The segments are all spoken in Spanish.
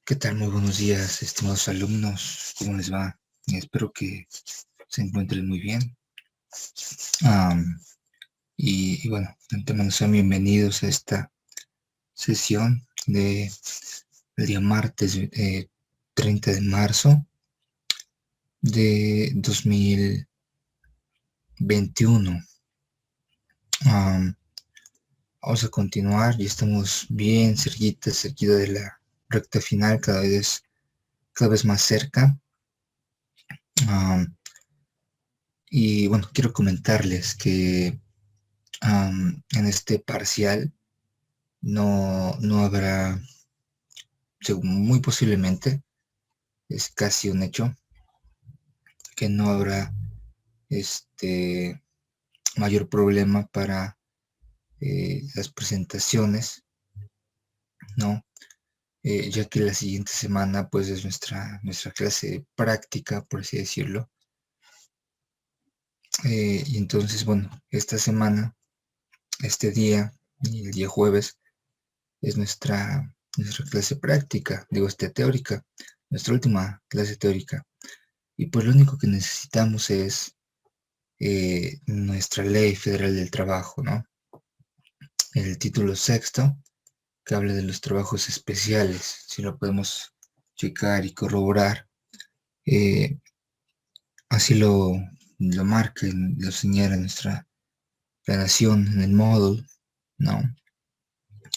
¿Qué tal? Muy buenos días, estimados alumnos. ¿Cómo les va? Espero que se encuentren muy bien. Am, bueno, de antemano sean bienvenidos a esta sesión del día martes 30 de marzo de 2021. Vamos a continuar, ya estamos bien cerquita de la recta final, cada vez más cerca. Y bueno, quiero comentarles que en este parcial no habrá, muy posiblemente, es casi un hecho, que no habrá mayor problema para las presentaciones, ¿no? Ya que la siguiente semana pues es nuestra clase práctica, por así decirlo. Y entonces, bueno, esta semana, este día y el día jueves es nuestra clase práctica, digo, teórica, nuestra última clase teórica. Y pues lo único que necesitamos es nuestra Ley Federal del Trabajo, ¿no? El título sexto, que habla de los trabajos especiales, si lo podemos checar y corroborar. Así lo marca, lo señala nuestra planación en el módulo, ¿no?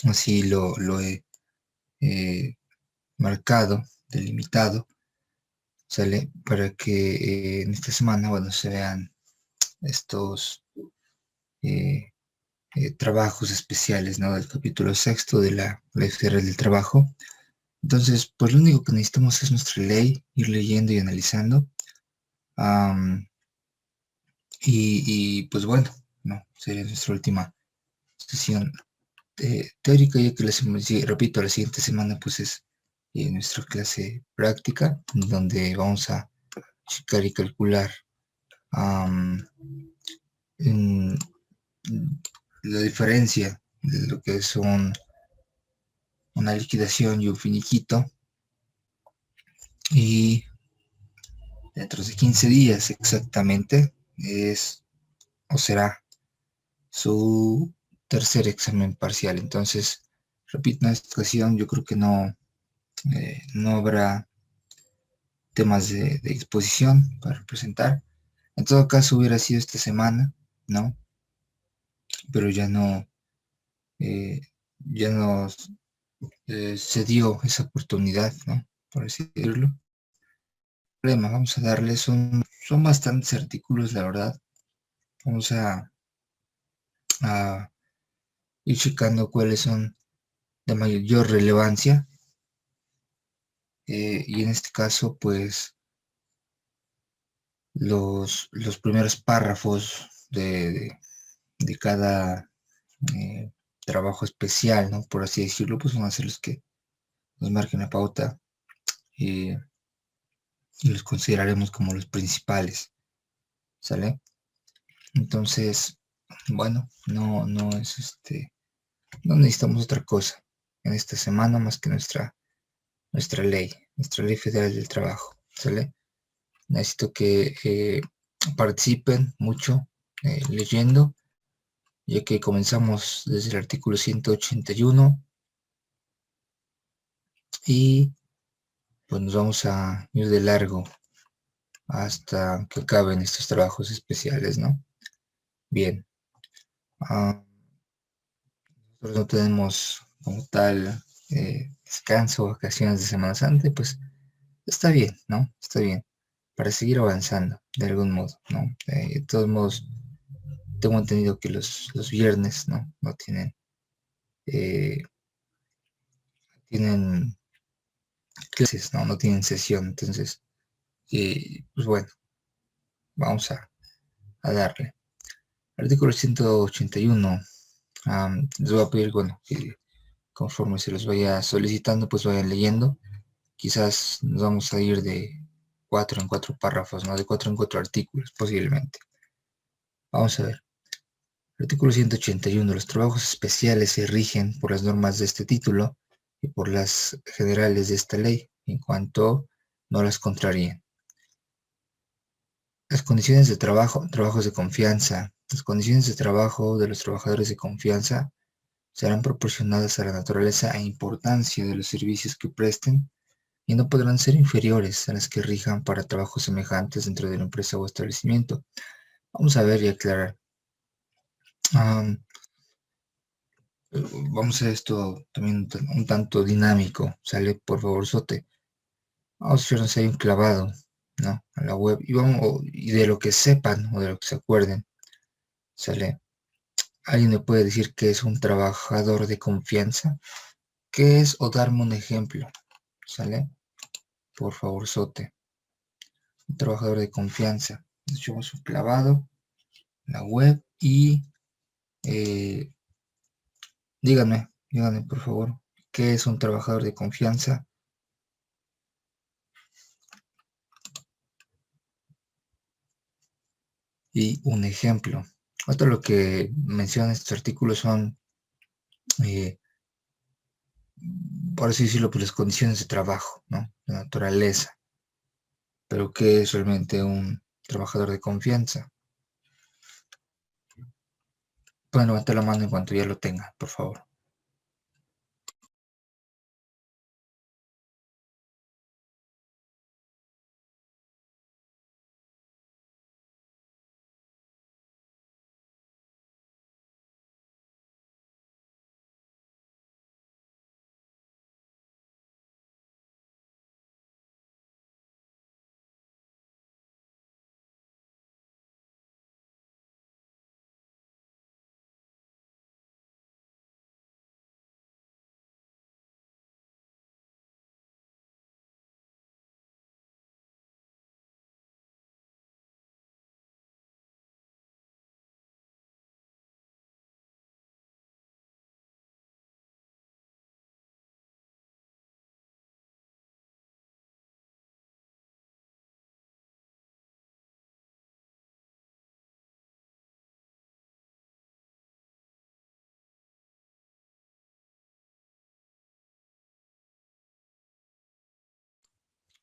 Así lo he marcado, delimitado, ¿sale? Para que en esta semana, bueno, se vean estos trabajos especiales, ¿no? Del capítulo sexto de la Ley Federal del Trabajo. Entonces, pues lo único que necesitamos es nuestra ley, ir leyendo y analizando. Y pues bueno, ¿no? Sería nuestra última sesión teórica, ya que repito, la siguiente semana pues es nuestra clase práctica, donde vamos a checar y calcular la diferencia de lo que son una liquidación y un finiquito. Y dentro de 15 días exactamente es o será su tercer examen parcial. Entonces, repito, en esta ocasión yo creo que no habrá temas de exposición para presentar. En todo caso hubiera sido esta semana, ¿no? Pero ya nos se dio esa oportunidad, ¿no? Por así decirlo. Vamos a darle, son bastantes artículos, la verdad. Vamos a ir checando cuáles son de mayor relevancia. Y en este caso, pues, los primeros párrafos de cada trabajo especial, ¿no? Por así decirlo, pues van a ser los que nos marquen la pauta y los consideraremos como los principales, ¿sale? Entonces, bueno, no no necesitamos otra cosa en esta semana más que nuestra ley federal del trabajo, ¿sale? Necesito que participen mucho leyendo, ya que comenzamos desde el artículo 181 y pues nos vamos a ir de largo hasta que acaben estos trabajos especiales, ¿no? Bien. Nosotros no tenemos como tal descanso, vacaciones de Semana Santa, pues está bien, ¿no? Está bien. Para seguir avanzando, de algún modo, ¿no? De todos modos, tengo entendido que los viernes, ¿no? No tienen, tienen clases, ¿no? No tienen sesión, entonces, pues bueno, vamos a darle. Artículo 181. Les voy a pedir, bueno, que conforme se los vaya solicitando, pues vayan leyendo. Quizás nos vamos a ir de 4 en 4 párrafos, ¿no? De 4 en 4 artículos, posiblemente. Vamos a ver. Artículo 181. Los trabajos especiales se rigen por las normas de este título y por las generales de esta ley, en cuanto no las contraríen. Las condiciones de trabajo, trabajos de confianza. Las condiciones de trabajo de los trabajadores de confianza serán proporcionadas a la naturaleza e importancia de los servicios que presten y no podrán ser inferiores a las que rijan para trabajos semejantes dentro de la empresa o establecimiento. Vamos a ver y aclarar. Vamos a hacer esto también un tanto dinámico, ¿sale? Por favor, Sote. Vamos a hacernos ahí un clavado, ¿no? A la web y de lo que sepan o de lo que se acuerden, ¿sale? ¿Alguien me puede decir qué es un trabajador de confianza? ¿Qué es o darme un ejemplo? ¿Sale? Por favor, Sote. Un trabajador de confianza. Nos echamos un clavado en la web y eh, díganme, por favor, ¿qué es un trabajador de confianza? Y un ejemplo. Otro lo que mencionan estos artículos son, por así decirlo, pues las condiciones de trabajo, ¿no? La naturaleza. Pero ¿qué es realmente un trabajador de confianza? Pueden levantar la mano en cuanto ya lo tengan, por favor.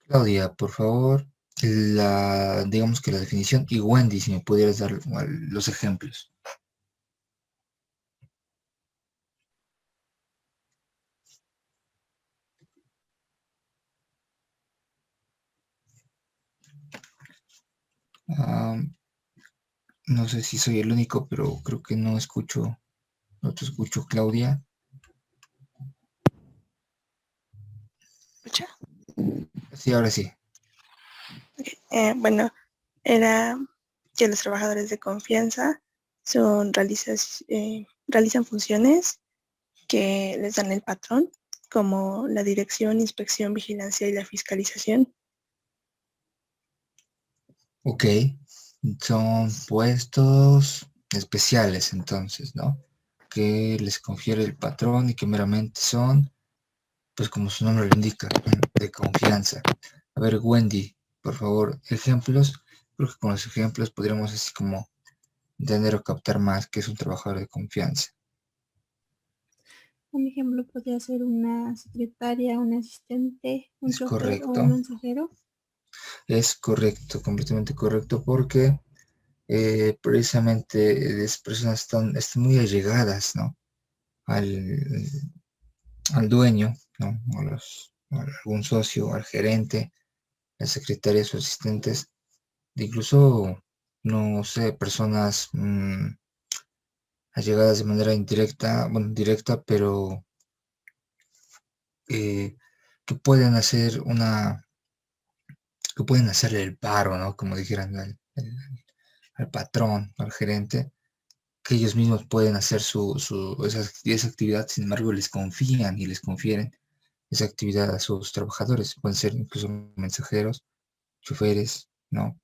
Claudia, por favor, digamos que la definición, y Wendy, si me pudieras dar los ejemplos. No sé si soy el único, pero creo que no te escucho, Claudia. ¿Escucha? Sí, ahora sí. Bueno, era que los trabajadores de confianza realizan funciones que les dan el patrón, como la dirección, inspección, vigilancia y la fiscalización. Ok, son puestos especiales entonces, ¿no? Que les confiere el patrón y que meramente son, pues como su nombre lo indica, de confianza. A ver, Wendy, por favor, ejemplos. Creo que con los ejemplos podríamos así como entender o captar más que es un trabajador de confianza. Un ejemplo podría ser una secretaria, un asistente, un Es chofer o correcto, un mensajero. es correcto, completamente correcto, porque precisamente esas personas están muy allegadas, ¿no? Al, al dueño, ¿no? A algún socio, al gerente, las secretarias o asistentes, incluso, no sé, personas allegadas de manera indirecta, bueno, directa, pero eh, que pueden hacer que pueden hacerle el paro, ¿no? Como dijeran al patrón, al gerente, que ellos mismos pueden hacer esa actividad, sin embargo, les confían y les confieren esa actividad a sus trabajadores. Pueden ser incluso mensajeros, choferes, ¿no?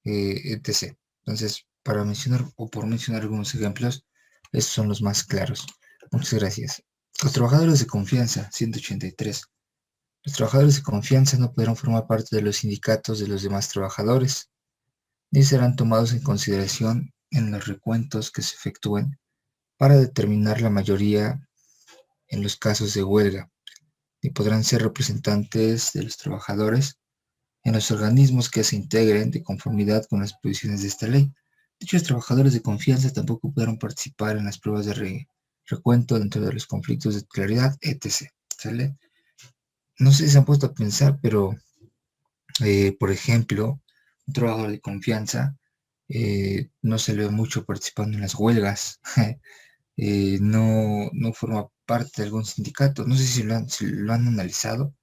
Etc. Entonces, para mencionar o por mencionar algunos ejemplos, estos son los más claros. Muchas gracias. Los trabajadores de confianza, 183. Los trabajadores de confianza no podrán formar parte de los sindicatos de los demás trabajadores, ni serán tomados en consideración en los recuentos que se efectúen para determinar la mayoría en los casos de huelga. y podrán ser representantes de los trabajadores en los organismos que se integren de conformidad con las disposiciones de esta ley. Dichos trabajadores de confianza tampoco podrán participar en las pruebas de recuento dentro de los conflictos de titularidad, etc. ¿Sale? No sé si se han puesto a pensar, pero, por ejemplo, un trabajador de confianza no se le ve mucho participando en las huelgas, no forma parte de algún sindicato. No sé si lo han analizado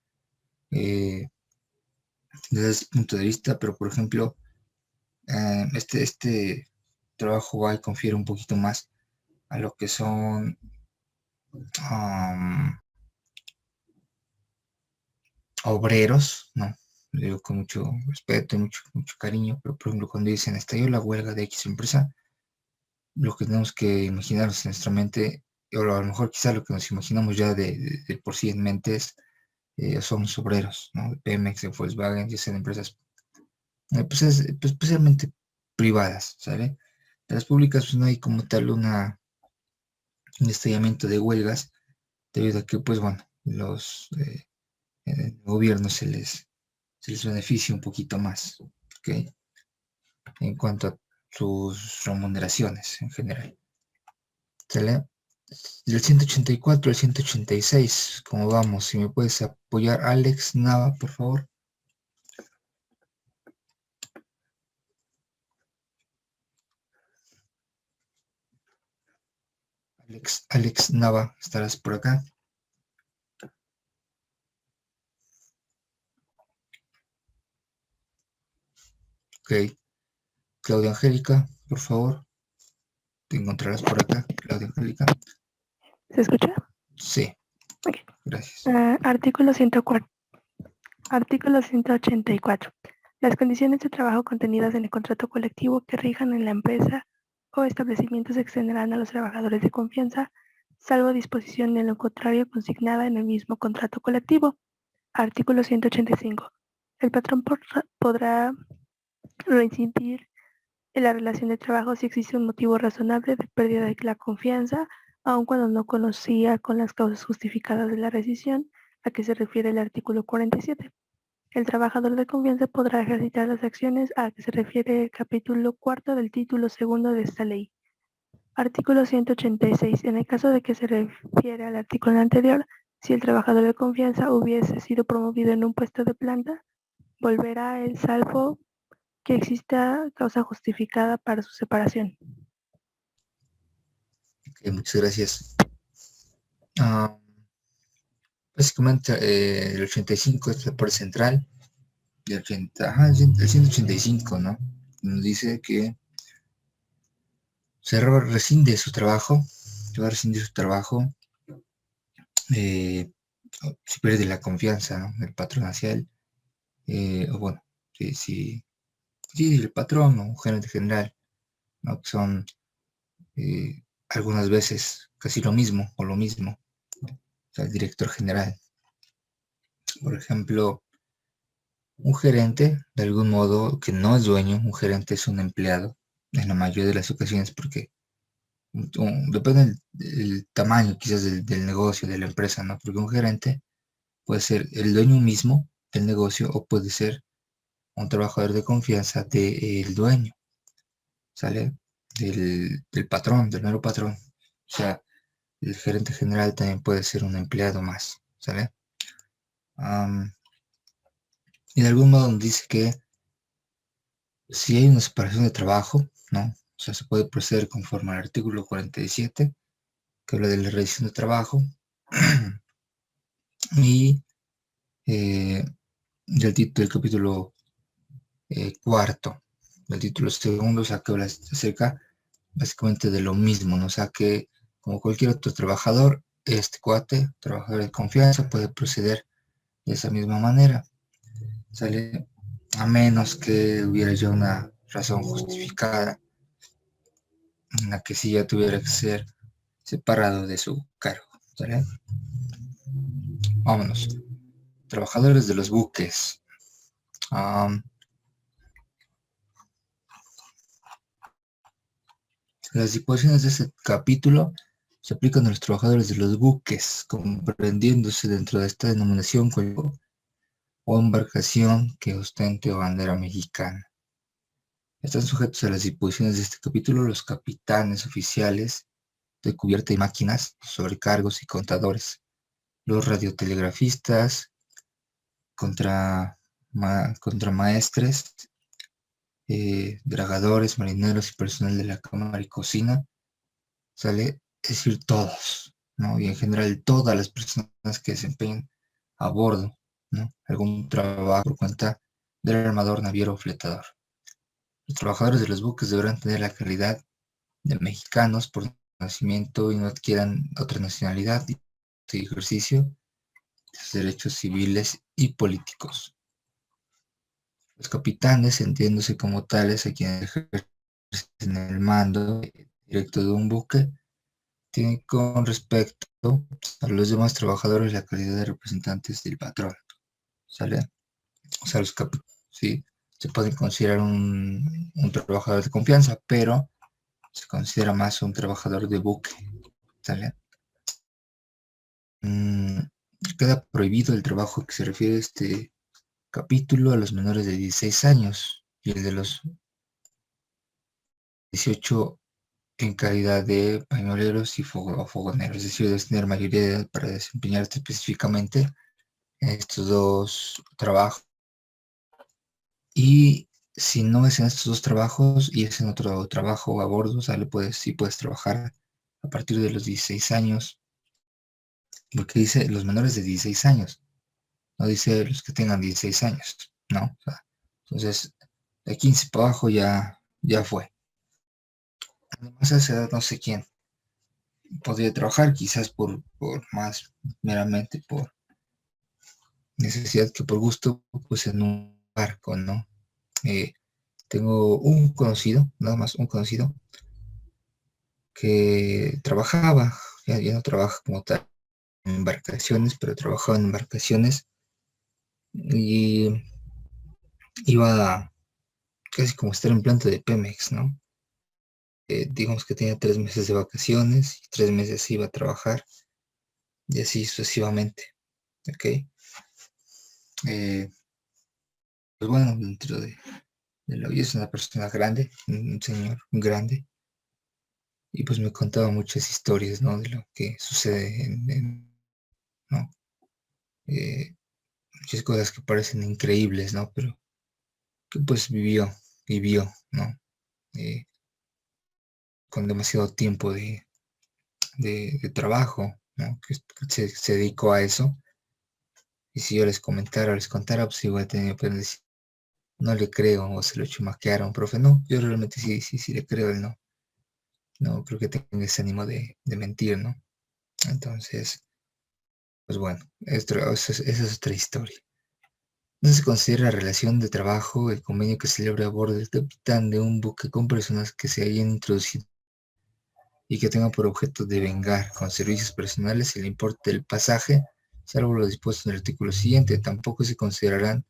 desde ese punto de vista, pero por ejemplo, este trabajo va y confiere un poquito más a lo que son obreros, ¿no? Lo digo con mucho respeto y mucho cariño, pero por ejemplo, cuando dicen estalló la huelga de X empresa, lo que tenemos que imaginarnos en nuestra mente, o a lo mejor quizá lo que nos imaginamos ya de por sí en mente es, somos obreros, ¿no? De Pemex, de Volkswagen, ya sean empresas, pues, especialmente privadas, ¿sale? De las públicas pues no hay como tal un estallamiento de huelgas, debido a que, pues bueno, el gobierno se les beneficia un poquito más, ¿ok? En cuanto a sus remuneraciones en general. ¿Sale? Del 184 al 186, ¿cómo vamos? Si me puedes apoyar, Alex Nava, por favor. Alex Nava, ¿estarás por acá? Ok. Claudia Angélica, por favor. Te encontrarás por acá, Claudia Angélica. ¿Se escucha? Sí. Ok. Gracias. Artículo 104. Artículo 184. Las condiciones de trabajo contenidas en el contrato colectivo que rijan en la empresa o establecimiento se extenderán a los trabajadores de confianza, salvo disposición de lo contrario consignada en el mismo contrato colectivo. Artículo 185. El patrón podrá reincidir en la relación de trabajo si existe un motivo razonable de pérdida de la confianza, aun cuando no conocía con las causas justificadas de la rescisión a que se refiere el artículo 47. El trabajador de confianza podrá ejercitar las acciones a que se refiere el capítulo cuarto del título segundo de esta ley. Artículo 186. En el caso de que se refiere al artículo anterior, si el trabajador de confianza hubiese sido promovido en un puesto de planta, volverá el salvo que exista causa justificada para su separación. Okay, muchas gracias. Básicamente el 85 es la parte central. Y el 185, ¿no? Nos dice que se rescinde su trabajo, se va a rescindir su trabajo, si pierde la confianza, ¿no? Del patrón hacia él, o bueno, sí, el patrón o un gerente general, ¿no? Que son algunas veces casi lo mismo o lo mismo, o sea, el director general. Por ejemplo, un gerente, de algún modo, que no es dueño, un gerente es un empleado, en la mayoría de las ocasiones, porque depende del tamaño quizás del negocio, de la empresa, ¿no? Porque un gerente puede ser el dueño mismo del negocio o puede ser un trabajador de confianza del dueño, ¿sale? Del patrón, del mero patrón. O sea, el gerente general también puede ser un empleado más, ¿sale? Y de algún modo nos dice que si hay una separación de trabajo, ¿no? O sea, se puede proceder conforme al artículo 47, que habla de la revisión de trabajo, y del capítulo cuarto, del título segundo, o sea, que habla acerca básicamente de lo mismo, ¿no? O sea, que como cualquier otro trabajador, este cuate, trabajador de confianza, puede proceder de esa misma manera, ¿sale? A menos que hubiera ya una razón justificada en la que sí ya tuviera que ser separado de su cargo, ¿sale? Vámonos. Trabajadores de los buques. Las disposiciones de este capítulo se aplican a los trabajadores de los buques, comprendiéndose dentro de esta denominación o embarcación que ostente bandera mexicana. Están sujetos a las disposiciones de este capítulo los capitanes oficiales de cubierta y máquinas, los sobrecargos y contadores, los radiotelegrafistas, contramaestres, dragadores, marineros y personal de la cámara y cocina, ¿sale? Es decir, todos, ¿no? Y en general todas las personas que desempeñan a bordo, ¿no? Algún trabajo por cuenta del armador, naviero o fletador. Los trabajadores de los buques deberán tener la calidad de mexicanos por nacimiento y no adquieran otra nacionalidad y ejercicio de sus derechos civiles y políticos. Los capitanes, entiéndose como tales a quienes ejercen el mando directo de un buque, tienen con respecto a los demás trabajadores la calidad de representantes del patrón, ¿sale? O sea, los capitanes, sí, se pueden considerar un trabajador de confianza, pero se considera más un trabajador de buque, ¿sale? Queda prohibido el trabajo que se refiere a este capítulo a los menores de 16 años y el de los 18 en calidad de pañoleros y fogoneros, es decir, debes tener mayoría de edad para desempeñarte específicamente en estos dos trabajos. Y si no es en estos dos trabajos y es en otro trabajo a bordo, sí puedes trabajar a partir de los 16 años, porque dice los menores de 16 años, no dice los que tengan 16 años, ¿no? O sea, entonces, de 15 para abajo ya fue. Además, a esa edad no sé quién podría trabajar, quizás por más meramente por necesidad que por gusto, pues en un barco, ¿no? Tengo un conocido, nada más un conocido, que trabajaba, ya no trabaja como tal en embarcaciones, pero trabajaba en embarcaciones y iba casi como estar en planta de Pemex, ¿no? Digamos que tenía 3 meses de vacaciones y 3 meses iba a trabajar y así sucesivamente, ¿ok? Pues bueno, dentro de lo y es una persona grande, un señor grande, y pues me contaba muchas historias, ¿no? De lo que sucede ¿no? Muchas cosas que parecen increíbles, ¿no? Pero que pues vivió, ¿no? Con demasiado tiempo de trabajo, ¿no? Que se dedicó a eso. Y si yo les contara, pues igual tenía que decir, no le creo, o se lo chumaquearon, profe. No, yo realmente sí le creo, él no. No creo que tenga ese ánimo de mentir, ¿no? Entonces, pues bueno, esa es otra historia. No se considera relación de trabajo el convenio que celebra a bordo del capitán de un buque con personas que se hayan introducido y que tengan por objeto de vengar con servicios personales el importe del pasaje, salvo lo dispuesto en el artículo siguiente. Tampoco se considerará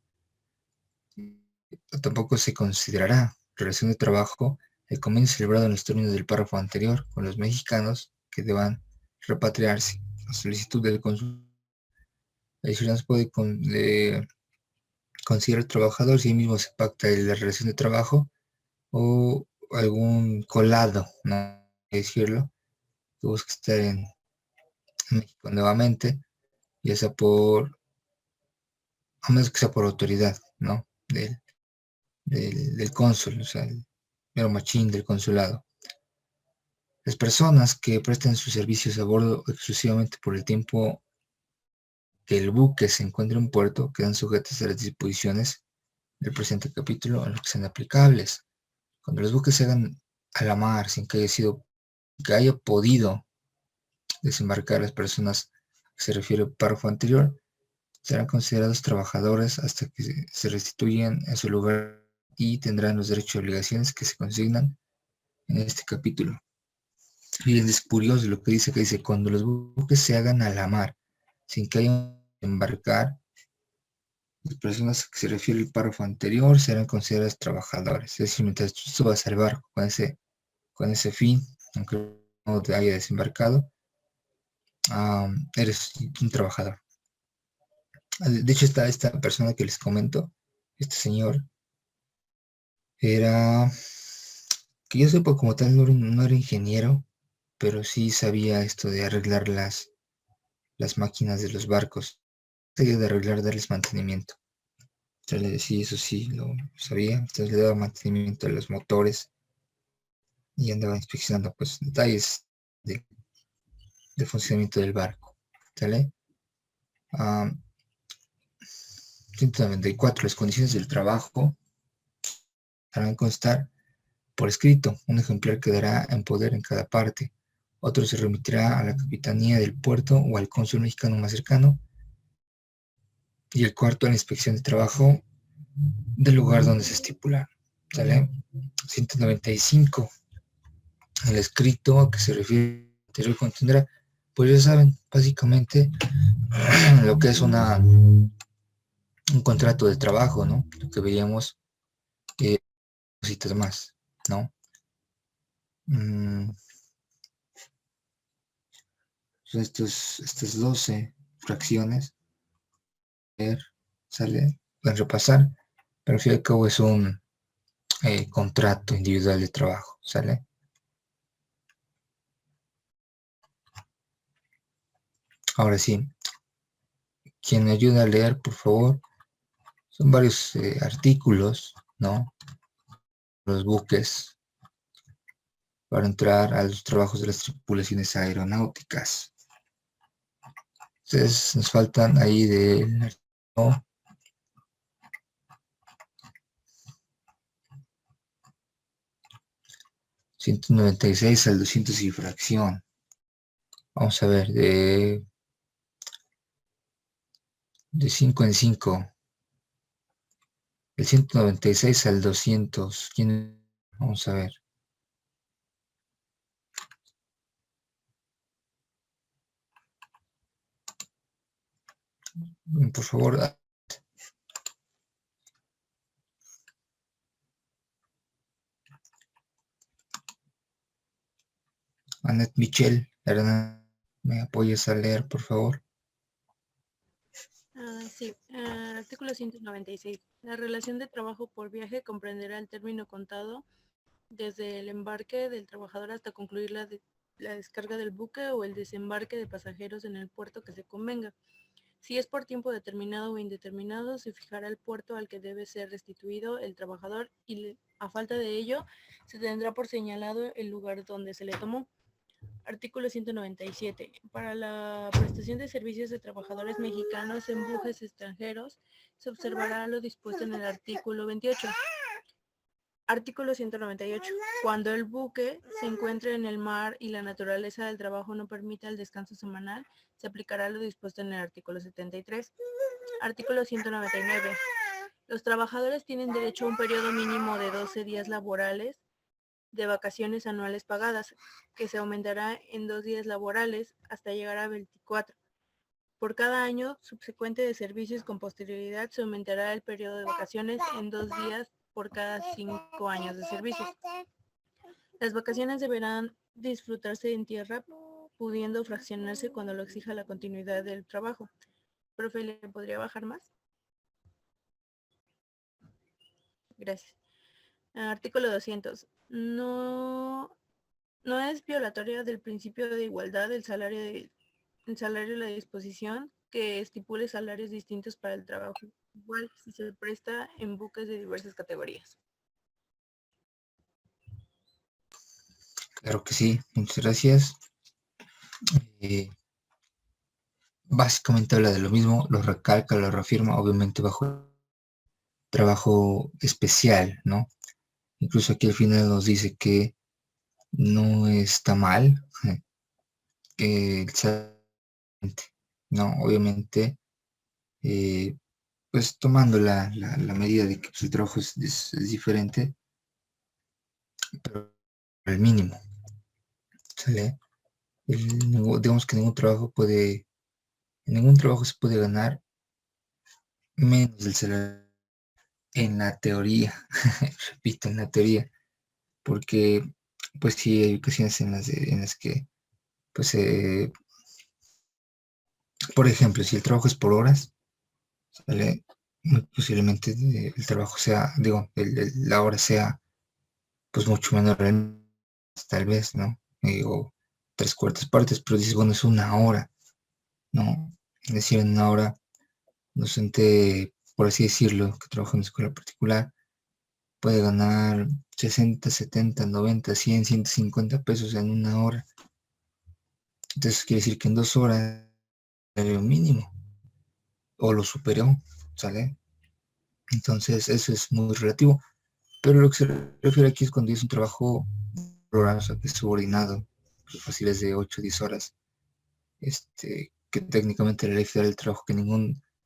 relación de trabajo el convenio celebrado en los términos del párrafo anterior con los mexicanos que deban repatriarse a solicitud del cónsul. Adicional se puede considerar trabajador si ahí mismo se pacta la relación de trabajo o algún colado, no hay que decirlo, que busca estar en México nuevamente, ya sea a menos que sea por autoridad, ¿no? Del cónsul, o sea, el mero machín del consulado. Las personas que prestan sus servicios a bordo exclusivamente por el tiempo que el buque se encuentra en puerto quedan sujetas a las disposiciones del presente capítulo en lo que sean aplicables. Cuando los buques se hagan a la mar sin que haya podido desembarcar las personas que se refiere al párrafo anterior, serán considerados trabajadores hasta que se restituyan a su lugar y tendrán los derechos y obligaciones que se consignan en este capítulo. Y es curioso lo que dice, cuando los buques se hagan a la mar sin que haya que embarcar, las personas que se refiere al párrafo anterior serán consideradas trabajadores. Es decir, mientras tú subas al barco con ese fin, aunque no te haya desembarcado, eres un trabajador. De hecho, esta persona que les comento, este señor, era, que yo sepa como tal, no era ingeniero, pero sí sabía esto de arreglar las máquinas de los barcos, sabía de arreglar, darles mantenimiento. Entonces, sí, eso sí lo sabía, entonces le daba mantenimiento a los motores y andaba inspeccionando pues detalles de funcionamiento del barco. ¿Sale? 194. Las condiciones del trabajo harán constar por escrito. Un ejemplar quedará en poder en cada parte. Otro se remitirá a la capitanía del puerto o al cónsul mexicano más cercano. Y el cuarto a la inspección de trabajo del lugar donde se estipula. ¿Sale? 195. El escrito a que se refiere anterior contendrá, pues ya saben, básicamente lo que es un contrato de trabajo, ¿no? Lo que veíamos, cositas más, ¿no? Estas 12 fracciones, sale, pueden repasar, pero al fin y al cabo es un contrato individual de trabajo, ¿sale? Ahora sí, quien me ayuda a leer, por favor, son varios artículos, ¿no? Los buques para entrar a los trabajos de las tripulaciones aeronáuticas. Entonces nos faltan ahí del artículo 196 al 200 y fracción. Vamos a ver, de 5 en 5. El 196 al 200. ¿Quién? Vamos a ver. Por favor. Annette Michel, Hernán, ¿me apoyas a leer, por favor? Sí, artículo 196. La relación de trabajo por viaje comprenderá el término contado desde el embarque del trabajador hasta concluir la descarga del buque o el desembarque de pasajeros en el puerto que se convenga. Si es por tiempo determinado o indeterminado, se fijará el puerto al que debe ser restituido el trabajador y, a falta de ello, se tendrá por señalado el lugar donde se le tomó. Artículo 197. Para la prestación de servicios de trabajadores mexicanos en buques extranjeros, se observará lo dispuesto en el artículo 28. Artículo 198. Cuando el buque se encuentre en el mar y la naturaleza del trabajo no permita el descanso semanal, se aplicará lo dispuesto en el artículo 73. Artículo 199. Los trabajadores tienen derecho a un periodo mínimo de 12 días laborales de vacaciones anuales pagadas, que se aumentará en 2 días laborales hasta llegar a 24. Por cada año subsecuente de servicios con posterioridad se aumentará el periodo de vacaciones en 2 días por cada 5 años de servicios. Las vacaciones deberán disfrutarse en tierra, pudiendo fraccionarse cuando lo exija la continuidad del trabajo. Profe, ¿le podría bajar más? Gracias. Artículo 200. No es violatoria del principio de igualdad el salario de la disposición que estipule salarios distintos para el trabajo igual si se presta en buques de diversas categorías. Claro que sí, muchas gracias. Básicamente habla de lo mismo, lo recalca, lo reafirma, obviamente bajo trabajo especial, ¿no? Incluso aquí al final nos dice que no está mal el no, obviamente, pues tomando la medida de que pues, el trabajo es diferente, pero el mínimo, ¿sale? Digamos que en ningún trabajo se puede ganar menos del salario en la teoría, repito, en la teoría, porque pues sí hay ocasiones en las que pues Por ejemplo, si el trabajo es por horas, ¿sale? Muy posiblemente el trabajo sea, digo, la hora sea pues mucho menor, tal vez, ¿no? O 3/4 partes, pero dices, bueno, es una hora, ¿no? Es decir, en una hora, un docente, por así decirlo, que trabaja en una escuela particular, puede ganar 60, 70, 90, 100, 150 pesos en una hora. Entonces quiere decir que en 2 horas salario mínimo o lo superó, ¿sale? Entonces eso es muy relativo. Pero lo que se refiere aquí es cuando es un trabajo rural, o sea, que es subordinado, pues fácil es de 8 o 10 horas, que técnicamente la ley federal del trabajo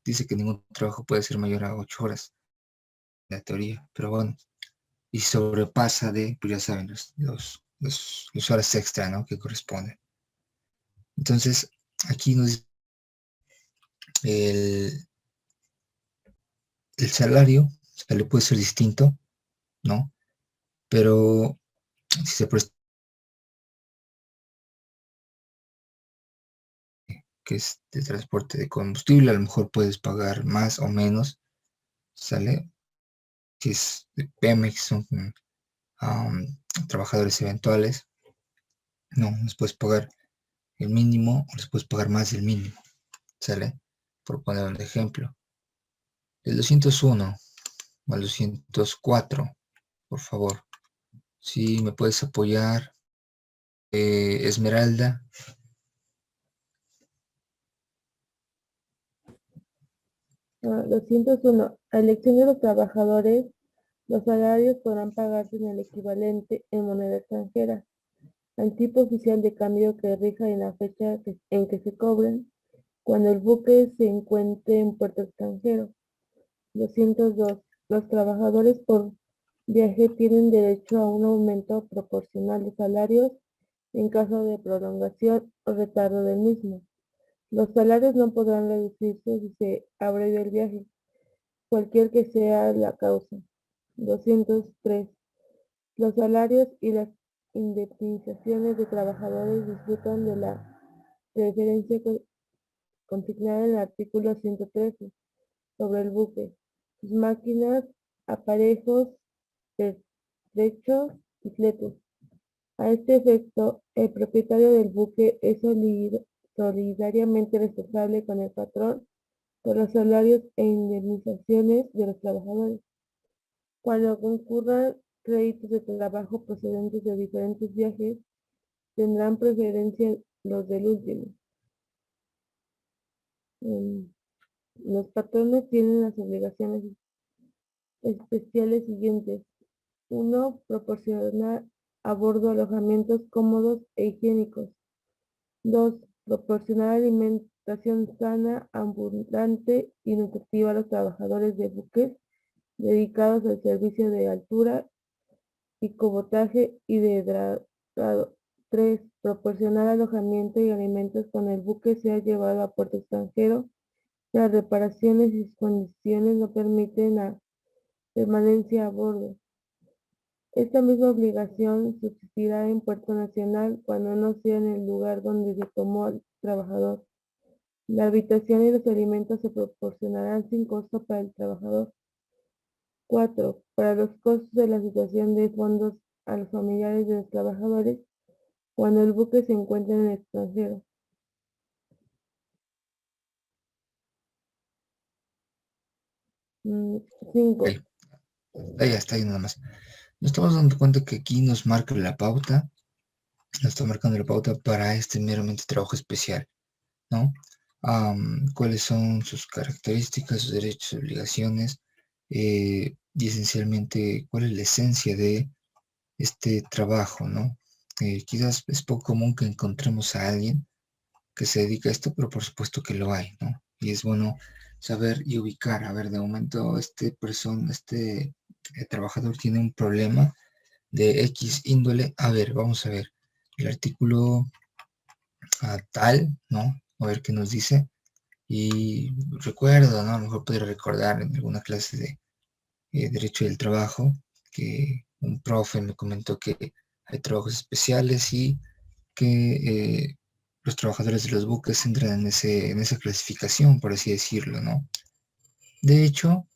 dice que ningún trabajo puede ser mayor a 8 horas, la teoría, pero bueno, y sobrepasa pues ya saben, los horas extra, ¿no? Que corresponden. Entonces, aquí nos dice el, el salario, o sea, le puede ser distinto, ¿no? Pero si se presta que es de transporte de combustible, a lo mejor puedes pagar más o menos, ¿sale? Si es de Pemex, son trabajadores eventuales, no, les puedes pagar el mínimo o les puedes pagar más del mínimo, ¿sale? Por poner un ejemplo. El 201 o el 204, por favor. Si me puedes apoyar, Esmeralda. 201. A elección de los trabajadores, los salarios podrán pagarse en el equivalente en moneda extranjera, al tipo oficial de cambio que rija en la fecha en que se cobren, cuando el buque se encuentre en puerto extranjero. 202. Los trabajadores por viaje tienen derecho a un aumento proporcional de salarios en caso de prolongación o retardo del mismo. Los salarios no podrán reducirse si se abrevia el viaje, cualquier que sea la causa. 203. Los salarios y las indemnizaciones de trabajadores disfrutan de la preferencia consignada en el artículo 113 sobre el buque, sus máquinas, aparejos, pertrechos y fletes. A este efecto, el propietario del buque es solidariamente responsable con el patrón por los salarios e indemnizaciones de los trabajadores. Cuando concurran créditos de trabajo procedentes de diferentes viajes, tendrán preferencia los del último. Los patrones tienen las obligaciones especiales siguientes. 1. Proporcionar a bordo alojamientos cómodos e higiénicos. 2. Proporcionar alimentación sana, abundante y nutritiva a los trabajadores de buques dedicados al servicio de altura y cabotaje y de dragado. 3. Proporcionar alojamiento y alimentos cuando el buque sea llevado a puerto extranjero. Las reparaciones y sus condiciones no permiten la permanencia a bordo. Esta misma obligación subsistirá en puerto nacional cuando no sea en el lugar donde se tomó al trabajador. La habitación y los alimentos se proporcionarán sin costo para el trabajador. 4. Para los costos de la situación de fondos a los familiares de los trabajadores cuando el buque se encuentre en el extranjero. 5. Ok, ahí está, ahí nada más. Nos estamos dando cuenta que aquí nos marca la pauta, nos está marcando la pauta para este meramente trabajo especial, ¿no? Cuáles son sus características, sus derechos y obligaciones, y esencialmente cuál es la esencia de este trabajo, ¿no? Quizás es poco común que encontremos a alguien que se dedica a esto, pero por supuesto que lo hay, ¿no? Y es bueno saber y ubicar, a ver, de momento este trabajador tiene un problema de X índole. A ver, vamos a ver el artículo tal, ¿no? A ver qué nos dice. Y recuerdo, ¿no? A lo mejor podría recordar en alguna clase de Derecho del Trabajo que un profe me comentó que hay trabajos especiales y que los trabajadores de los buques entran en esa clasificación, por así decirlo, ¿no? De hecho,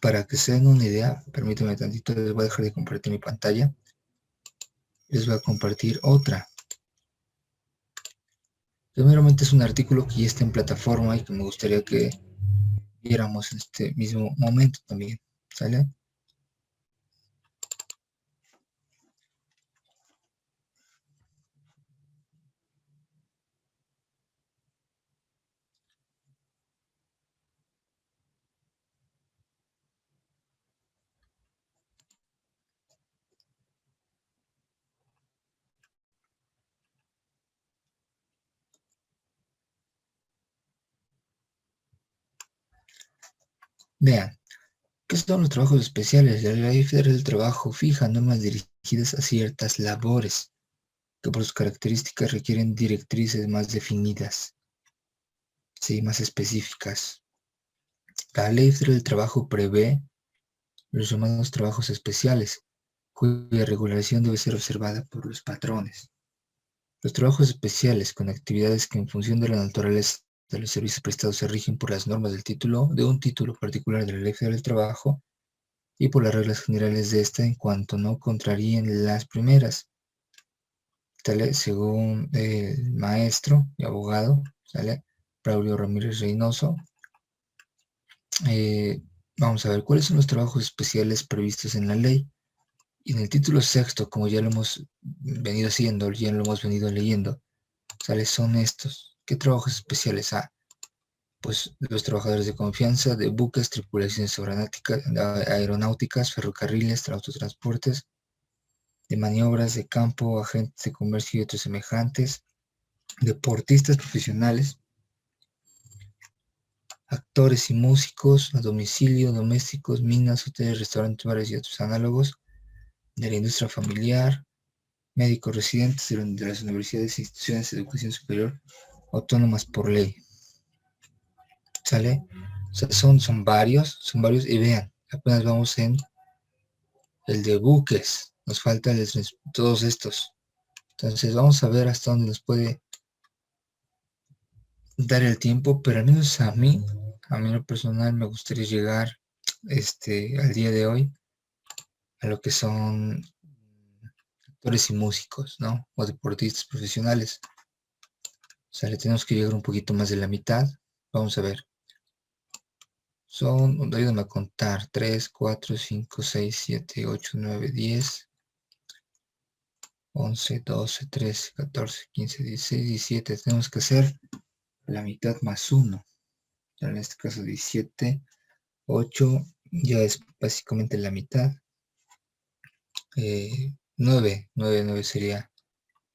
para que se den una idea, permítanme tantito, les voy a dejar de compartir mi pantalla. Les voy a compartir otra. Primeramente es un artículo que ya está en plataforma y que me gustaría que viéramos en este mismo momento también, ¿sale? Vean, ¿qué son los trabajos especiales? La Ley Federal del Trabajo fija normas dirigidas a ciertas labores que por sus características requieren directrices más definidas, sí, más específicas. La Ley Federal del Trabajo prevé los llamados trabajos especiales, cuya regulación debe ser observada por los patrones. Los trabajos especiales con actividades que en función de la naturaleza de los servicios prestados se rigen por las normas de un título particular de la Ley Federal del Trabajo y por las reglas generales de esta en cuanto no contraríen las primeras. ¿Sale? Según el maestro y abogado, ¿sale? Braulio Ramírez Reynoso. Vamos a ver cuáles son los trabajos especiales previstos en la ley. Y en el título sexto, como ya lo hemos venido haciendo, ya lo hemos venido leyendo, ¿sale? Son estos. ¿Qué trabajos especiales? Pues los trabajadores de confianza de buques, tripulaciones aeronáuticas, ferrocarriles, autotransportes, de maniobras de campo, agentes de comercio y otros semejantes, deportistas profesionales, actores y músicos, a domicilio, domésticos, minas, hoteles, restaurantes, bares y otros análogos, de la industria familiar, médicos residentes de las universidades e instituciones de educación superior autónomas por ley. ¿Sale? O sea, son varios, y vean, apenas vamos en el de buques, nos falta todos estos. Entonces vamos a ver hasta dónde nos puede dar el tiempo, pero al menos a mí en lo personal me gustaría llegar al día de hoy a lo que son actores y músicos, ¿no? O deportistas profesionales. O sea, le tenemos que llegar un poquito más de la mitad. Vamos a ver. Ayúdame a contar, 3, 4, 5, 6, 7, 8, 9, 10, 11, 12, 13, 14, 15, 16, 17. Tenemos que hacer la mitad más 1. En este caso 17, 8, ya es básicamente la mitad. 9 sería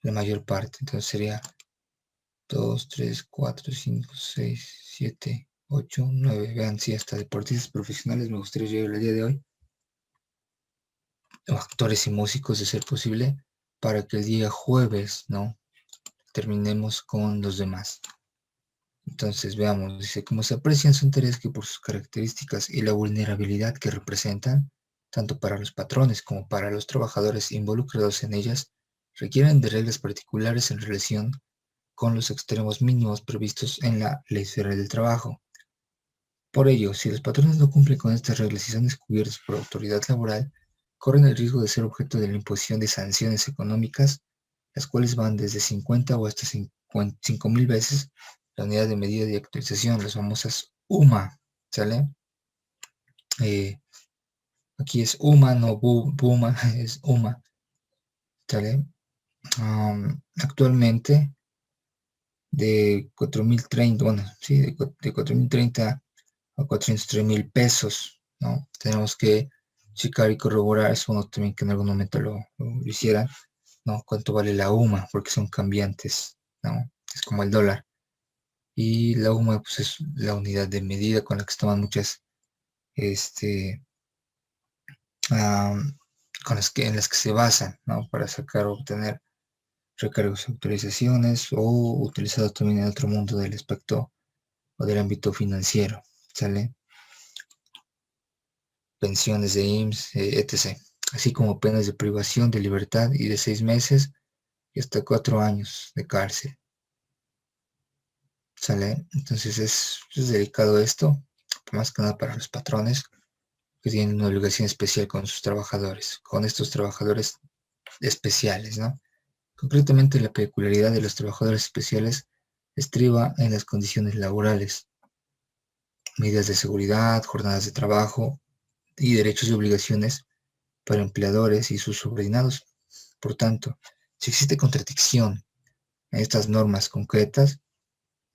la mayor parte. Entonces sería 2, 3, 4, 5, 6, 7, 8, 9. Vean, si hasta deportistas profesionales me gustaría llegar el día de hoy. O actores y músicos, de ser posible, para que el día jueves, ¿no? Terminemos con los demás. Entonces, veamos, dice, como se aprecian, son tareas que por sus características y la vulnerabilidad que representan, tanto para los patrones como para los trabajadores involucrados en ellas, requieren de reglas particulares en relación con los extremos mínimos previstos en la Ley Federal del Trabajo. Por ello, si los patrones no cumplen con estas reglas y son descubiertos por autoridad laboral, corren el riesgo de ser objeto de la imposición de sanciones económicas, las cuales van desde 50 o hasta 5,000 veces la unidad de medida de actualización, las famosas UMA, ¿sale? Aquí es UMA, no BUMA, es UMA, ¿sale? Actualmente, de 4,030, bueno, sí, de 4,030 a 403,000 pesos, ¿no? Tenemos que checar y corroborar, eso uno también que en algún momento lo hicieran, ¿no? Cuánto vale la UMA, porque son cambiantes, ¿no? Es como el dólar. Y la UMA, pues, es la unidad de medida con la que se toman muchas, en las que se basan, ¿no? Para sacar o obtener recargos, autorizaciones, o utilizado también en otro mundo del aspecto o del ámbito financiero, ¿sale? Pensiones de IMSS, etc. Así como penas de privación de libertad y de 6 meses y hasta 4 años de cárcel. ¿Sale? Entonces es delicado esto, más que nada para los patrones que tienen una obligación especial con sus trabajadores, con estos trabajadores especiales, ¿no? Concretamente, la peculiaridad de los trabajadores especiales estriba en las condiciones laborales, medidas de seguridad, jornadas de trabajo y derechos y obligaciones para empleadores y sus subordinados. Por tanto, si existe contradicción en estas normas concretas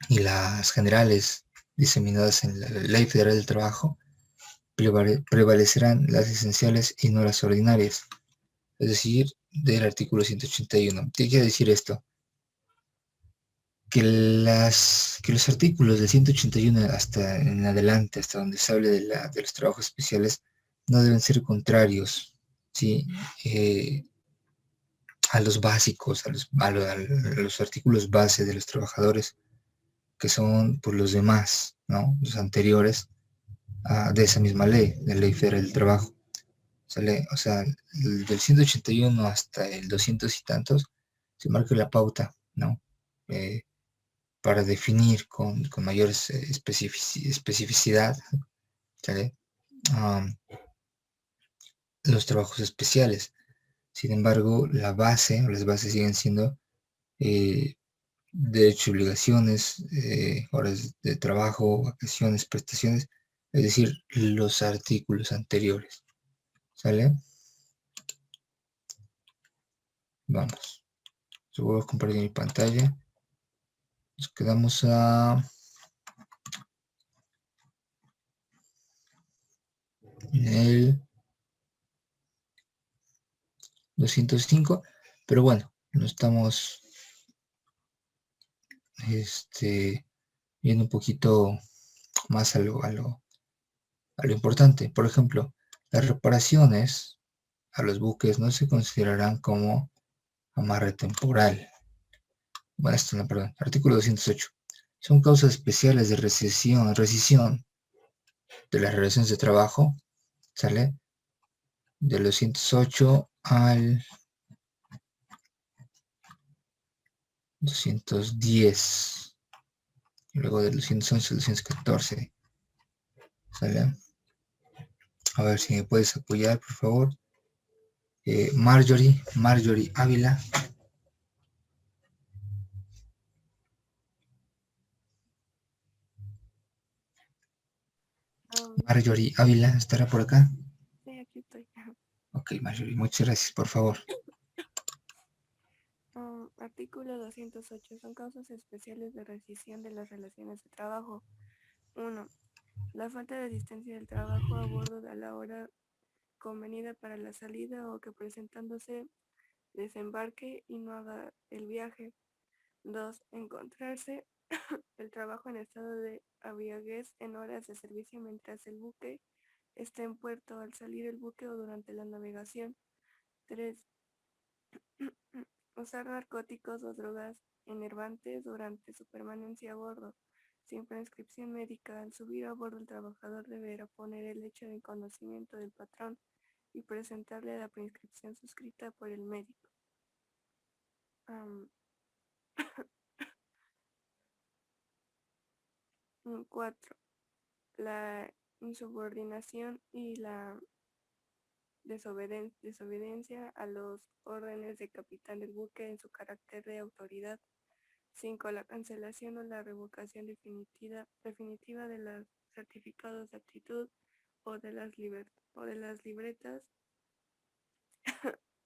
y las generales diseminadas en la Ley Federal del Trabajo, prevalecerán las esenciales y no las ordinarias, es decir, del artículo 181. ¿Qué quiere decir esto? Que los artículos del 181 hasta en adelante, hasta donde se hable de los trabajos especiales, no deben ser contrarios, ¿sí? A los básicos, a los artículos base de los trabajadores, que son por los demás, ¿no? Los anteriores de esa misma ley, de la Ley Federal del Trabajo. ¿Sale? O sea, del 181 hasta el 200 y tantos, se marca la pauta, ¿no? Para definir con mayor especificidad, ¿sale? Los trabajos especiales. Sin embargo, la base o las bases siguen siendo derechos y obligaciones, horas de trabajo, vacaciones, prestaciones, es decir, los artículos anteriores. ¿Sale? Vamos. Yo voy a compartir mi pantalla. Nos quedamos en el 205, pero bueno, no estamos viendo un poquito más a lo importante. Por ejemplo, las reparaciones a los buques no se considerarán como amarre temporal. Bueno, esto no, perdón. Artículo 208. Son causas especiales de rescisión de las relaciones de trabajo, ¿sale? De los 208 al 210. Y luego de los 211 al 214. ¿Sale? A ver si me puedes apoyar, por favor. Marjorie Ávila. Marjorie Ávila, ¿estará por acá? Sí, aquí estoy. Ok, Marjorie, muchas gracias, por favor. Artículo 208. Son causas especiales de rescisión de las relaciones de trabajo. 1. La falta de asistencia del trabajo a bordo a la hora convenida para la salida o que presentándose desembarque y no haga el viaje. 2. Encontrarse el trabajo en estado de abriaguez en horas de servicio mientras el buque esté en puerto, al salir el buque o durante la navegación. 3. Usar narcóticos o drogas enervantes durante su permanencia a bordo. Sin prescripción médica, al subir a bordo el trabajador deberá poner el hecho en conocimiento del patrón y presentarle la prescripción suscrita por el médico. 4. La insubordinación y la desobediencia a los órdenes del capitán del buque en su carácter de autoridad. 5. La cancelación o la revocación definitiva de los certificados de aptitud o de las libretas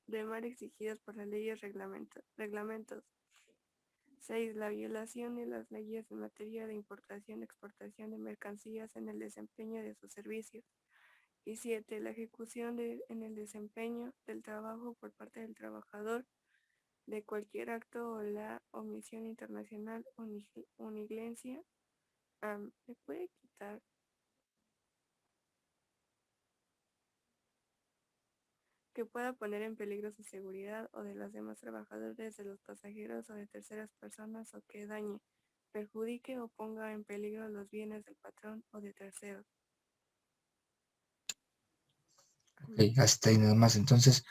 de mar exigidas por las leyes reglamentos. 6. La violación de las leyes en materia de importación y exportación de mercancías en el desempeño de sus servicios. Y 7. La ejecución en el desempeño del trabajo por parte del trabajador de cualquier acto o la omisión internacional o negligencia. ¿Me puede quitar? Que pueda poner en peligro su seguridad o de los demás trabajadores, de los pasajeros o de terceras personas, o que dañe, perjudique o ponga en peligro los bienes del patrón o de terceros. Ok, hasta ahí nada más. Entonces,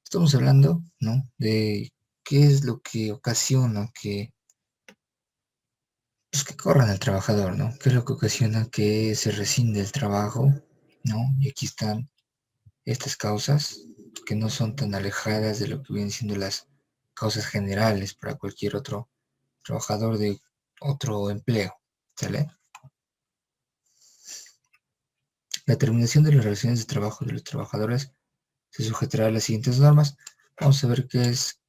estamos hablando, ¿no? De qué es lo que ocasiona que corran al trabajador, ¿no? ¿Qué es lo que ocasiona que se rescinde el trabajo, ¿no? Y aquí están estas causas que no son tan alejadas de lo que vienen siendo las causas generales para cualquier otro trabajador de otro empleo, ¿sale? La terminación de las relaciones de trabajo de los trabajadores se sujetará a las siguientes normas. Vamos a ver que es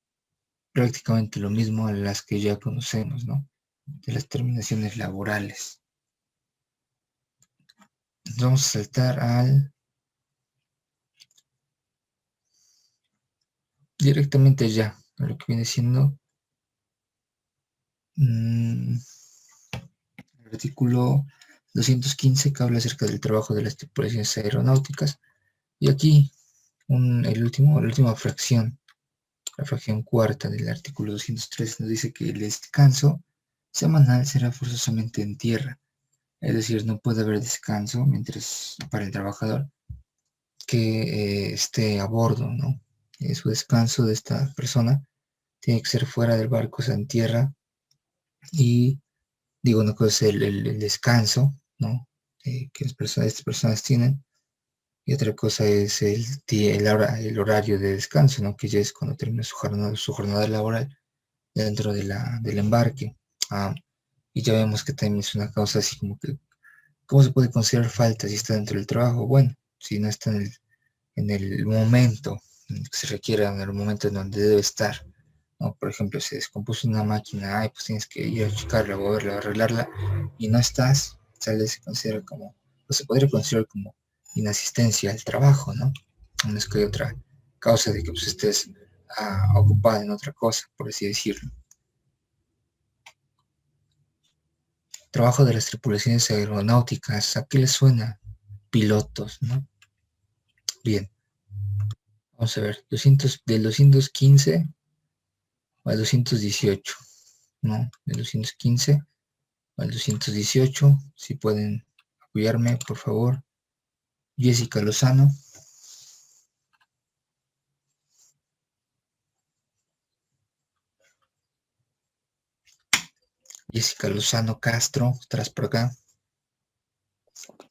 prácticamente lo mismo a las que ya conocemos, ¿no? De las terminaciones laborales. Entonces vamos a saltar al directamente ya a lo que viene siendo el artículo 215 que habla acerca del trabajo de las tripulaciones aeronáuticas. Y aquí la última fracción, la fracción cuarta del artículo 203 nos dice que el descanso semanal será forzosamente en tierra. Es decir, no puede haber descanso para el trabajador que esté a bordo, ¿no? Su descanso de esta persona tiene que ser fuera del barco, o sea, en tierra. Y digo, una cosa es el descanso, ¿no? Que estas personas tienen. Y otra cosa es el horario de descanso, ¿no? Que ya es cuando termina su jornada laboral dentro del embarque. Y ya vemos que también es una causa así como que, ¿cómo se puede considerar falta si está dentro del trabajo? Bueno, si no está en el momento en el que se requiera, en el momento en donde debe estar, ¿no? Por ejemplo, se descompuso una máquina, pues tienes que ir a checarla, o verla, arreglarla, y no estás, se considera como, o se podría considerar como inasistencia al trabajo, ¿no? No es que hay otra causa de que pues, estés ocupado en otra cosa, por así decirlo. Trabajo de las tripulaciones aeronáuticas, ¿a qué les suena? Pilotos, ¿no? Bien, vamos a ver, del 215 al 218, ¿no? Del 215 al 218, si pueden apoyarme, por favor. Jessica Lozano. Jessica Lozano Castro, ¿estás por acá?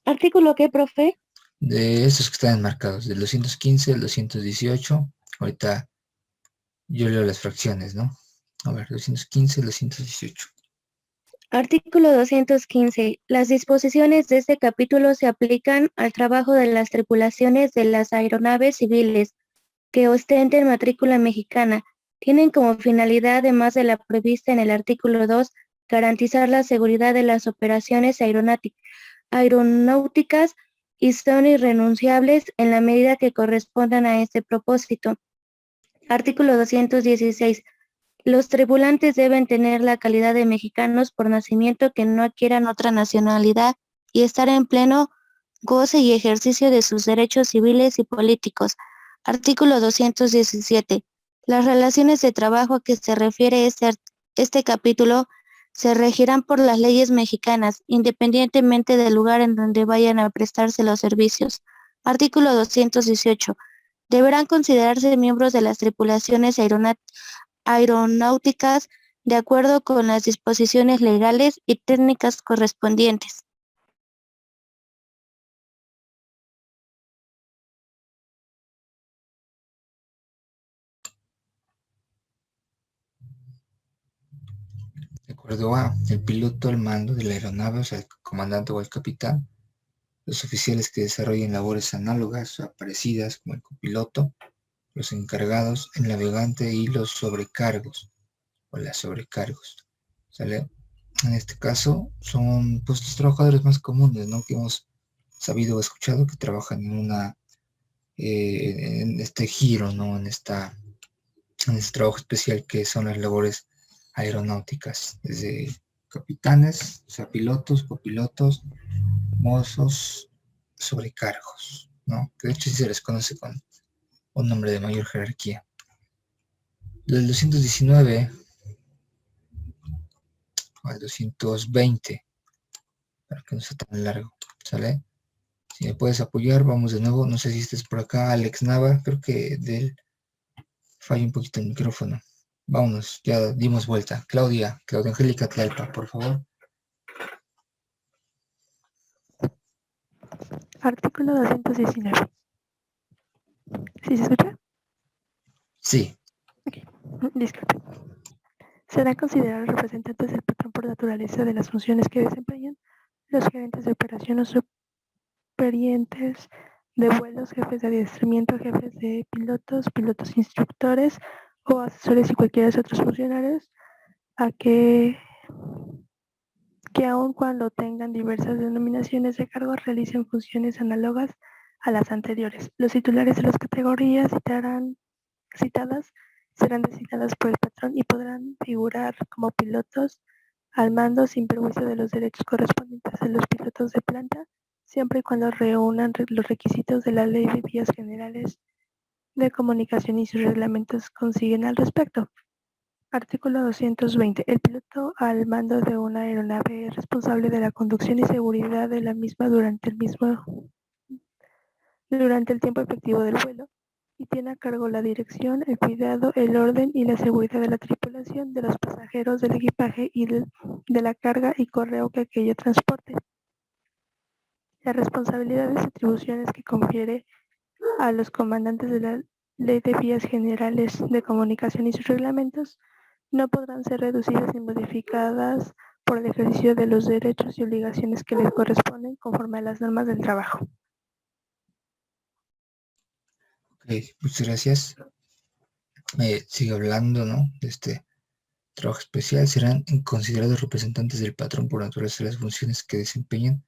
¿Artículo qué, profe? De estos que están enmarcados, del 215 al 218. Ahorita yo leo las fracciones, ¿no? A ver, 215 al 218. Artículo 215. Las disposiciones de este capítulo se aplican al trabajo de las tripulaciones de las aeronaves civiles que ostenten matrícula mexicana. Tienen como finalidad, además de la prevista en el artículo 2, garantizar la seguridad de las operaciones aeronáuticas y son irrenunciables en la medida que correspondan a este propósito. Artículo 216. Los tripulantes deben tener la calidad de mexicanos por nacimiento que no adquieran otra nacionalidad y estar en pleno goce y ejercicio de sus derechos civiles y políticos. Artículo 217. Las relaciones de trabajo a que se refiere este capítulo se regirán por las leyes mexicanas, independientemente del lugar en donde vayan a prestarse los servicios. Artículo 218. Deberán considerarse miembros de las tripulaciones aeronáuticas de acuerdo con las disposiciones legales y técnicas correspondientes. De acuerdo a el piloto al mando de la aeronave, o sea, el comandante o el capitán, los oficiales que desarrollen labores análogas o parecidas como el copiloto, los encargados, el navegante y los sobrecargos o las sobrecargos, ¿sale? En este caso son pues los trabajadores más comunes, ¿no? Que hemos sabido o escuchado que trabajan en este giro, ¿no? En este trabajo especial que son las labores aeronáuticas, desde capitanes, o sea, pilotos, copilotos, mozos, sobrecargos, ¿no? Que de hecho sí se les conoce con un nombre de mayor jerarquía. Del 219 al 220, para que no sea tan largo, ¿sale? Si me puedes apoyar, vamos de nuevo. No sé si estés por acá, Alex Nava, creo que de él falla un poquito el micrófono. Vámonos, ya dimos vuelta. Claudia Angélica Tlalpa, por favor. Artículo 219. ¿Sí se escucha? Sí. Disculpe. Serán considerados representantes del patrón por naturaleza de las funciones que desempeñan los gerentes de operación o superientes de vuelos, jefes de adiestramiento, jefes de pilotos, pilotos instructores o asesores y cualquiera de otros funcionarios a que aun cuando tengan diversas denominaciones de cargo realicen funciones análogas a las anteriores. Los titulares de las categorías citadas serán designados por el patrón y podrán figurar como pilotos al mando sin perjuicio de los derechos correspondientes a los pilotos de planta, siempre y cuando reúnan los requisitos de la Ley de Vías Generales de Comunicación y sus reglamentos consiguen al respecto. Artículo 220. El piloto al mando de una aeronave es responsable de la conducción y seguridad de la misma durante el tiempo efectivo del vuelo y tiene a cargo la dirección, el cuidado, el orden y la seguridad de la tripulación, de los pasajeros, del equipaje y de la carga y correo que aquello transporte. Las responsabilidades y atribuciones que confiere a los comandantes de la Ley de Vías Generales de Comunicación y sus reglamentos no podrán ser reducidas ni modificadas por el ejercicio de los derechos y obligaciones que les corresponden conforme a las normas del trabajo. Ok, muchas gracias. Sigue hablando, ¿no? De este trabajo especial. Serán considerados representantes del patrón por naturaleza de las funciones que desempeñan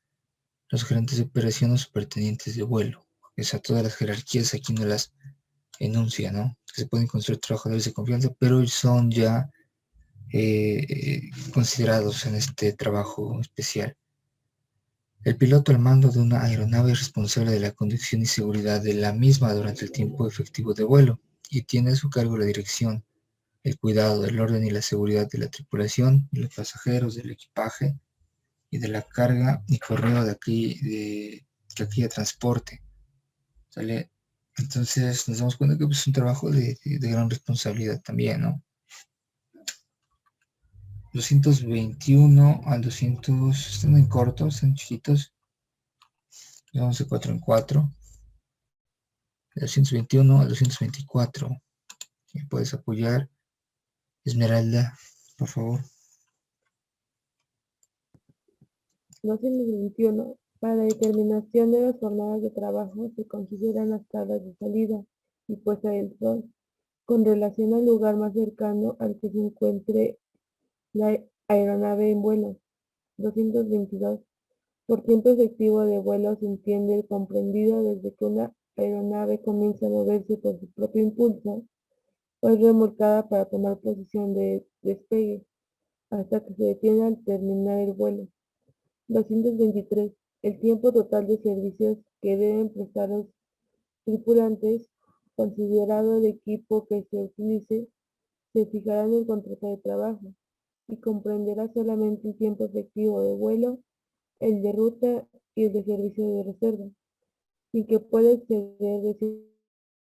los gerentes de operaciones o pretendientes de vuelo. O sea, todas las jerarquías aquí no las enuncia, ¿no? Que se pueden construir trabajadores de confianza, pero son ya considerados en este trabajo especial. El piloto al mando de una aeronave es responsable de la conducción y seguridad de la misma durante el tiempo efectivo de vuelo y tiene a su cargo la dirección, el cuidado, el orden y la seguridad de la tripulación, de los pasajeros, del equipaje y de la carga y correo que aquella transporte. ¿Sale? Entonces nos damos cuenta que pues, es un trabajo de gran responsabilidad también, ¿no? 221 al 200, están muy cortos, están chiquitos. Vamos de 4 en 4. De 221 al 224. ¿Me puedes apoyar, Esmeralda, por favor? 221. Para la determinación de las jornadas de trabajo se consideran las tablas de salida y puesta del sol con relación al lugar más cercano al que se encuentre la aeronave en vuelo. 222. Por tiempo efectivo de vuelo se entiende el comprendido desde que una aeronave comienza a moverse por su propio impulso o es remolcada para tomar posición de despegue hasta que se detiene al terminar el vuelo. 223. El tiempo total de servicios que deben prestar los tripulantes, considerado el equipo que se utilice, se fijará en el contrato de trabajo y comprenderá solamente el tiempo efectivo de vuelo, el de ruta y el de servicio de reserva, sin que pueda exceder de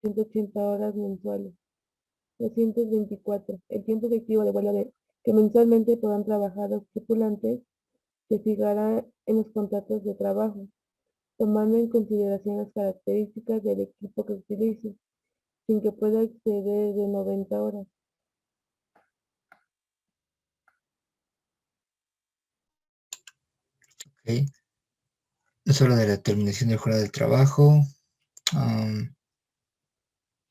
180 horas mensuales. 224. El tiempo efectivo de vuelo que mensualmente podrán trabajar los tripulantes se fijará en los contratos de trabajo, tomando en consideración las características del equipo que utilice, sin que pueda exceder de 90 horas. Okay. Es hora de la terminación de jornada del trabajo.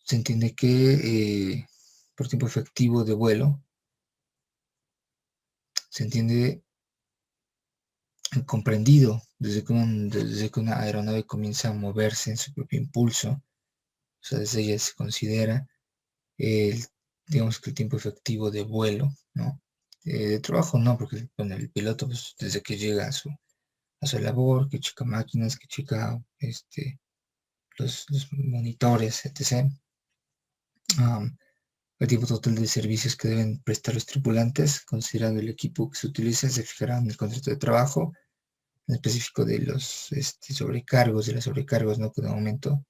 Se entiende que por tiempo efectivo de vuelo se entiende comprendido desde que una aeronave comienza a moverse en su propio impulso. O sea, desde ella se considera digamos que el tiempo efectivo de vuelo, ¿no? De trabajo no, porque bueno, el piloto pues, desde que llega a su labor, que checa máquinas, que checa los monitores, etc. El tiempo total de servicios que deben prestar los tripulantes, considerando el equipo que se utiliza, se fijará en el contrato de trabajo, en específico de los sobrecargos, de las sobrecargos, ¿no? Que de momento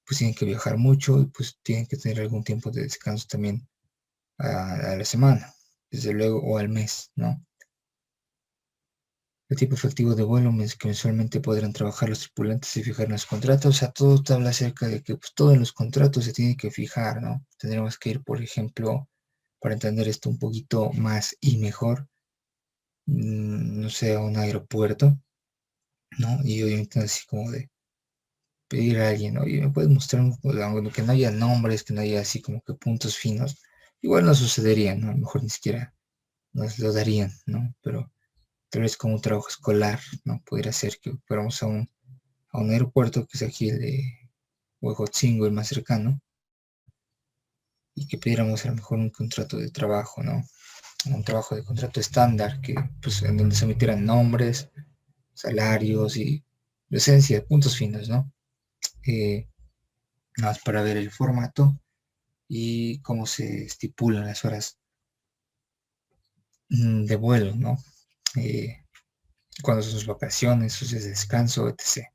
pues tienen que viajar mucho y pues tienen que tener algún tiempo de descanso también a la semana, desde luego, o al mes, ¿no? El tipo efectivo de vuelo que mensualmente podrán trabajar los tripulantes y fijar en los contratos. O sea, todo te habla acerca de que pues, todo en los contratos se tiene que fijar, ¿no? Tendríamos que ir, por ejemplo, para entender esto un poquito más y mejor, no sé, a un aeropuerto, ¿no? Y obviamente así como de pedir a alguien, oye, ¿me puedes mostrar aunque no haya nombres, que no haya así como que puntos finos? Igual no sucedería, ¿no? A lo mejor ni siquiera nos lo darían, ¿no? Pero tal vez como un trabajo escolar, ¿no? Podría ser que fuéramos a un aeropuerto, que es aquí el de Huejotzingo, el más cercano, y que pidiéramos a lo mejor un contrato de trabajo, ¿no? Un trabajo de contrato estándar, que, pues, en donde se emitieran nombres, salarios y presencia, puntos finos, ¿no? Nada más para ver el formato y cómo se estipulan las horas de vuelo, ¿no? Cuándo son sus vacaciones, sus días de descanso, etc.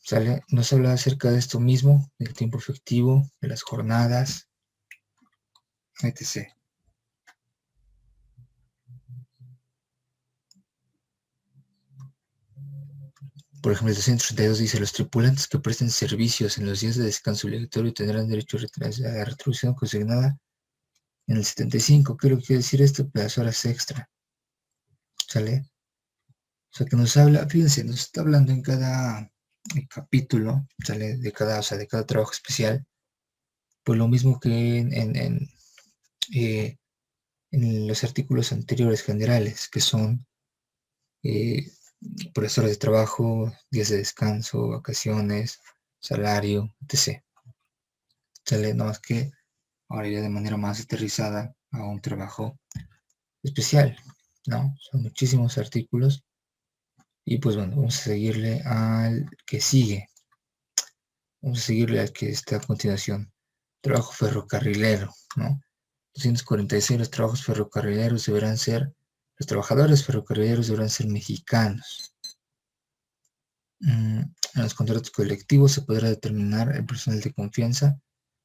¿Sale? Nos habla acerca de esto mismo, del tiempo efectivo, de las jornadas, etc. Por ejemplo, el 232 dice, los tripulantes que presten servicios en los días de descanso obligatorio tendrán derecho a la retribución consignada en el 75. ¿Qué es lo que quiere decir esto? Pues las horas extra. ¿Sale? O sea, que nos habla, fíjense, nos está hablando en cada capítulo, ¿sale? De cada, o sea, de cada trabajo especial, pues lo mismo que en los artículos anteriores generales, que son por las horas de trabajo, días de descanso, vacaciones, salario, etc. Sale, no más que ahora ya de manera más aterrizada a un trabajo especial, ¿no? Son muchísimos artículos y pues bueno, vamos a seguirle al que sigue. Vamos a seguirle al que está a continuación. Trabajo ferrocarrilero, ¿no? 246, los trabajos ferrocarrileros deberán ser, los trabajadores ferrocarrileros deberán ser mexicanos. En los contratos colectivos se podrá determinar el personal de confianza,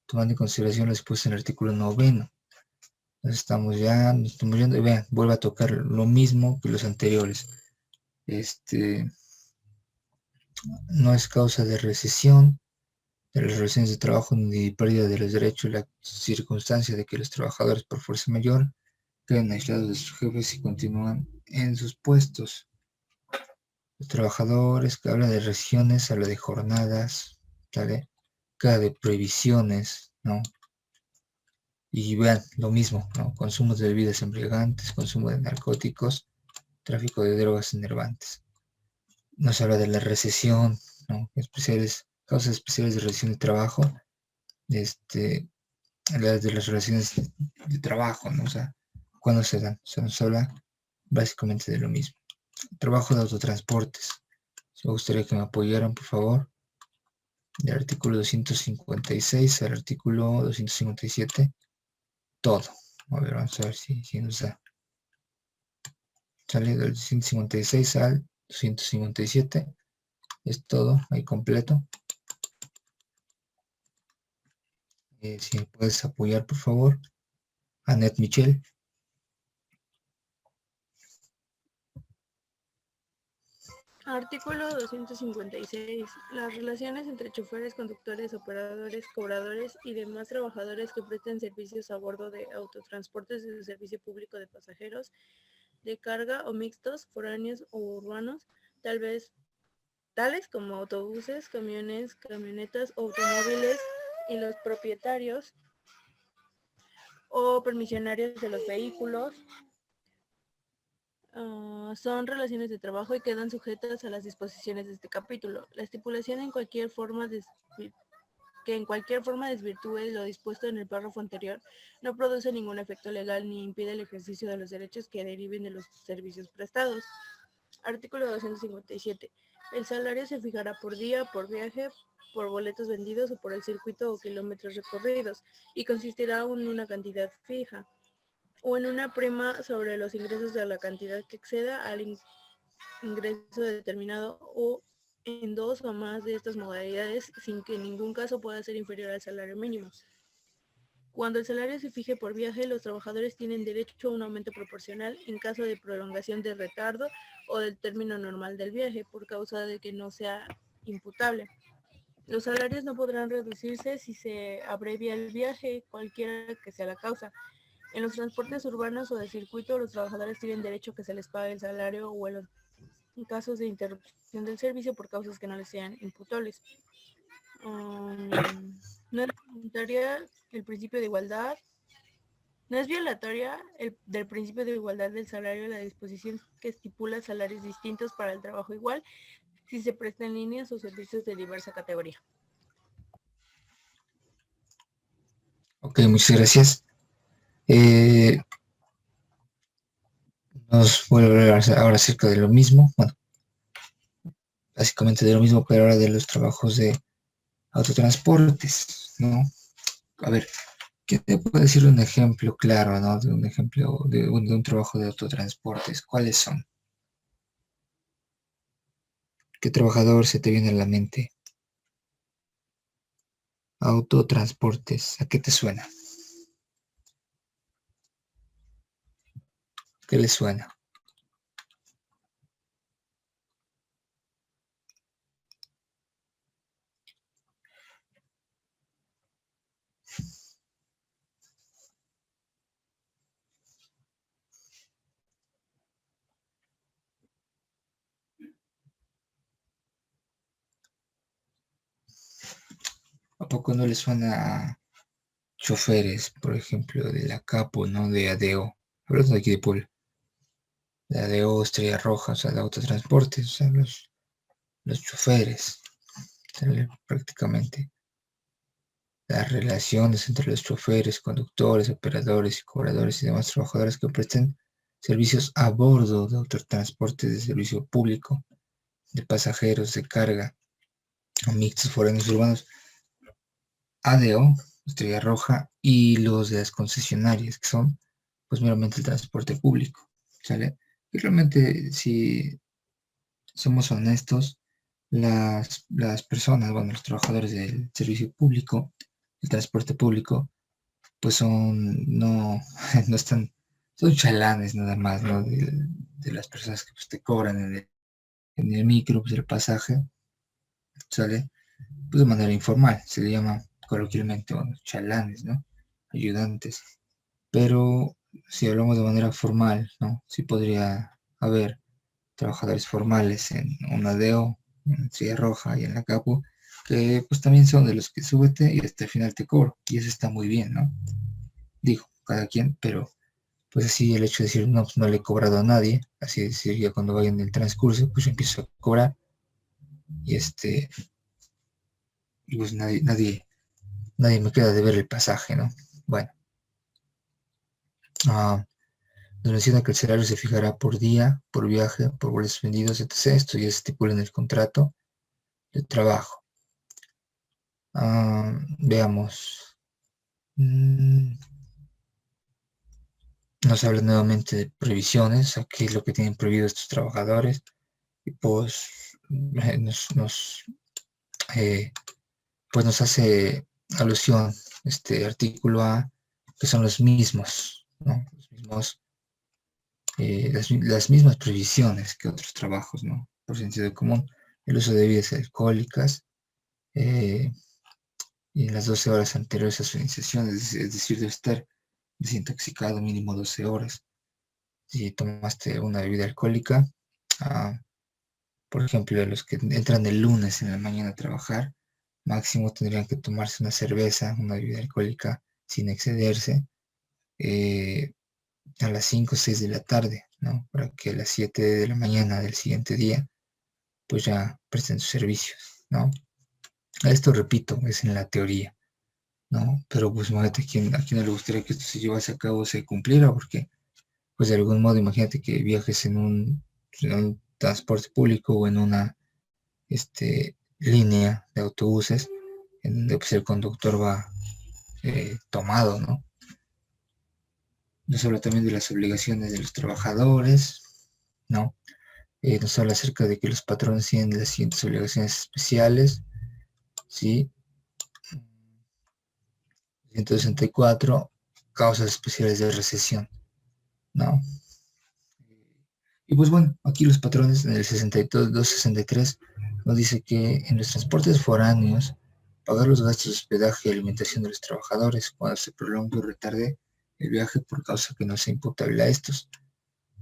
tomando en consideración lo expuesto en el artículo 9. Entonces estamos yendo, y vean, vuelve a tocar lo mismo que los anteriores. No es causa de recesión de las relaciones de trabajo ni pérdida de los derechos la circunstancia de que los trabajadores por fuerza mayor queden aislados de sus jefes y continúan en sus puestos. Los trabajadores, que habla de regiones, habla de jornadas, ¿sale? Habla de prohibiciones, ¿no? Y vean, lo mismo, ¿no? Consumo de bebidas embriagantes, consumo de narcóticos, tráfico de drogas enervantes. Nos habla de la recesión, ¿no? Causas especiales de recesión de trabajo, de las relaciones de trabajo, ¿no? O sea, ¿cuándo se dan? O sea, nos habla básicamente de lo mismo. Trabajo de autotransportes. Me gustaría que me apoyaran, por favor. Del artículo 256 al artículo 257. Todo. A ver, vamos a ver si nos da. Sale del 156 al 257. Es todo ahí completo. Si me puedes apoyar, por favor. Annette Michel. Artículo 256. Las relaciones entre choferes, conductores, operadores, cobradores y demás trabajadores que presten servicios a bordo de autotransportes de servicio público de pasajeros, de carga o mixtos, foráneos o urbanos, tales como autobuses, camiones, camionetas o automóviles y los propietarios o permisionarios de los vehículos, son relaciones de trabajo y quedan sujetas a las disposiciones de este capítulo. La estipulación que en cualquier forma desvirtúe lo dispuesto en el párrafo anterior no produce ningún efecto legal ni impide el ejercicio de los derechos que deriven de los servicios prestados. Artículo 257. El salario se fijará por día, por viaje, por boletos vendidos o por el circuito o kilómetros recorridos y consistirá en una cantidad fija o en una prima sobre los ingresos de la cantidad que exceda al ingreso determinado o en dos o más de estas modalidades sin que en ningún caso pueda ser inferior al salario mínimo. Cuando el salario se fije por viaje, los trabajadores tienen derecho a un aumento proporcional en caso de prolongación de retardo o del término normal del viaje por causa de que no sea imputable. Los salarios no podrán reducirse si se abrevia el viaje, cualquiera que sea la causa. En los transportes urbanos o de circuito, los trabajadores tienen derecho a que se les pague el salario o en casos de interrupción del servicio por causas que no les sean imputables. No es voluntaria el principio de igualdad. No es violatoria del principio de igualdad del salario la disposición que estipula salarios distintos para el trabajo igual si se prestan líneas o servicios de diversa categoría. Ok, muchas gracias. Nos vuelve a hablar ahora acerca de lo mismo. Bueno, básicamente de lo mismo, pero ahora de los trabajos de autotransportes, ¿no? A ver, ¿qué te puedo decir un ejemplo claro, ¿no? De un ejemplo de un trabajo de autotransportes. ¿Cuáles son? ¿Qué trabajador se te viene a la mente? Autotransportes, ¿a qué te suena? ¿Qué le suena? ¿A poco no le suena a choferes, por ejemplo, de la Capo, ¿no? De ADO. Hablando de aquí de Puebla. De ADO, Estrella Roja, o sea, de autotransportes, o sea, los choferes, ¿sale? Prácticamente. Las relaciones entre los choferes, conductores, operadores y cobradores y demás trabajadores que presten servicios a bordo de autotransportes de servicio público, de pasajeros, de carga, o mixtos foráneos urbanos, ADO, Estrella Roja, y los de las concesionarias, que son pues meramente el transporte público, ¿sale? Y realmente, si somos honestos, las personas, bueno, los trabajadores del servicio público, el transporte público, pues no, no están, son chalanes nada más, ¿no? De las personas que pues, te cobran en el micro, pues el pasaje, ¿sale? Pues de manera informal, se le llama coloquialmente, bueno, chalanes, ¿no? Ayudantes. Pero si hablamos de manera formal, ¿no? Sí podría haber trabajadores formales en una DO, en Silla Roja y en la Capo, que pues también son de los que súbete y hasta el final te cobro. Y eso está muy bien, ¿no? Digo, cada quien, pero pues así el hecho de decir, no, pues no le he cobrado a nadie, así decir, ya cuando vaya en el transcurso, pues yo empiezo a cobrar y y pues nadie me queda de ver el pasaje, ¿no? Bueno, nos menciona que el salario se fijará por día, por viaje, por vuelos vendidos, etc. Esto ya se estipula en el contrato de trabajo. Veamos. Nos habla nuevamente de prohibiciones, a qué es lo que tienen prohibido estos trabajadores. Y pues pues nos hace alusión este artículo A, que son los mismos, ¿no? Los mismos, las mismas prohibiciones que otros trabajos, ¿no? Por sentido común, el uso de bebidas alcohólicas y en las 12 horas anteriores a su iniciación, es decir, debe estar desintoxicado mínimo 12 horas. Si tomaste una bebida alcohólica, por ejemplo, los que entran el lunes en la mañana a trabajar, máximo tendrían que tomarse una cerveza, una bebida alcohólica sin excederse a las 5 o 6 de la tarde, ¿no? Para que a las 7 de la mañana del siguiente día, pues ya presten sus servicios, ¿no? Esto, repito, es en la teoría, ¿no? Pero pues imagínate a quién no le gustaría que esto se llevase a cabo, se cumpliera, porque pues de algún modo imagínate que viajes en un transporte público o en una línea de autobuses en donde pues, el conductor va tomado, ¿no? Nos habla también de las obligaciones de los trabajadores, ¿no? Nos habla acerca de que los patrones tienen las siguientes obligaciones especiales, ¿sí? 164, causas especiales de recesión, ¿no? Y pues bueno, aquí los patrones en el 62-63 nos dice que en los transportes foráneos, pagar los gastos de hospedaje y alimentación de los trabajadores cuando se prolongue o retarde el viaje por causa que no sea imputable a estos.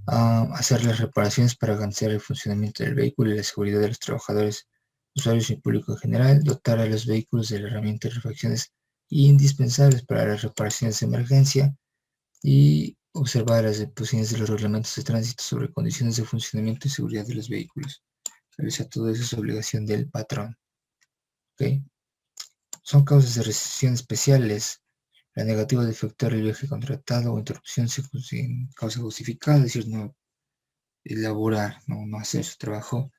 Hacer las reparaciones para garantizar el funcionamiento del vehículo y la seguridad de los trabajadores, usuarios y público en general, dotar a los vehículos de la herramienta y refacciones indispensables para las reparaciones de emergencia y observar las disposiciones de los reglamentos de tránsito sobre condiciones de funcionamiento y seguridad de los vehículos. Realiza todo eso es obligación del patrón. ¿Okay? Son causas de recesión especiales. La negativa de efectuar el viaje contratado o interrupción sin causa justificada, es decir, no elaborar, no hacer su trabajo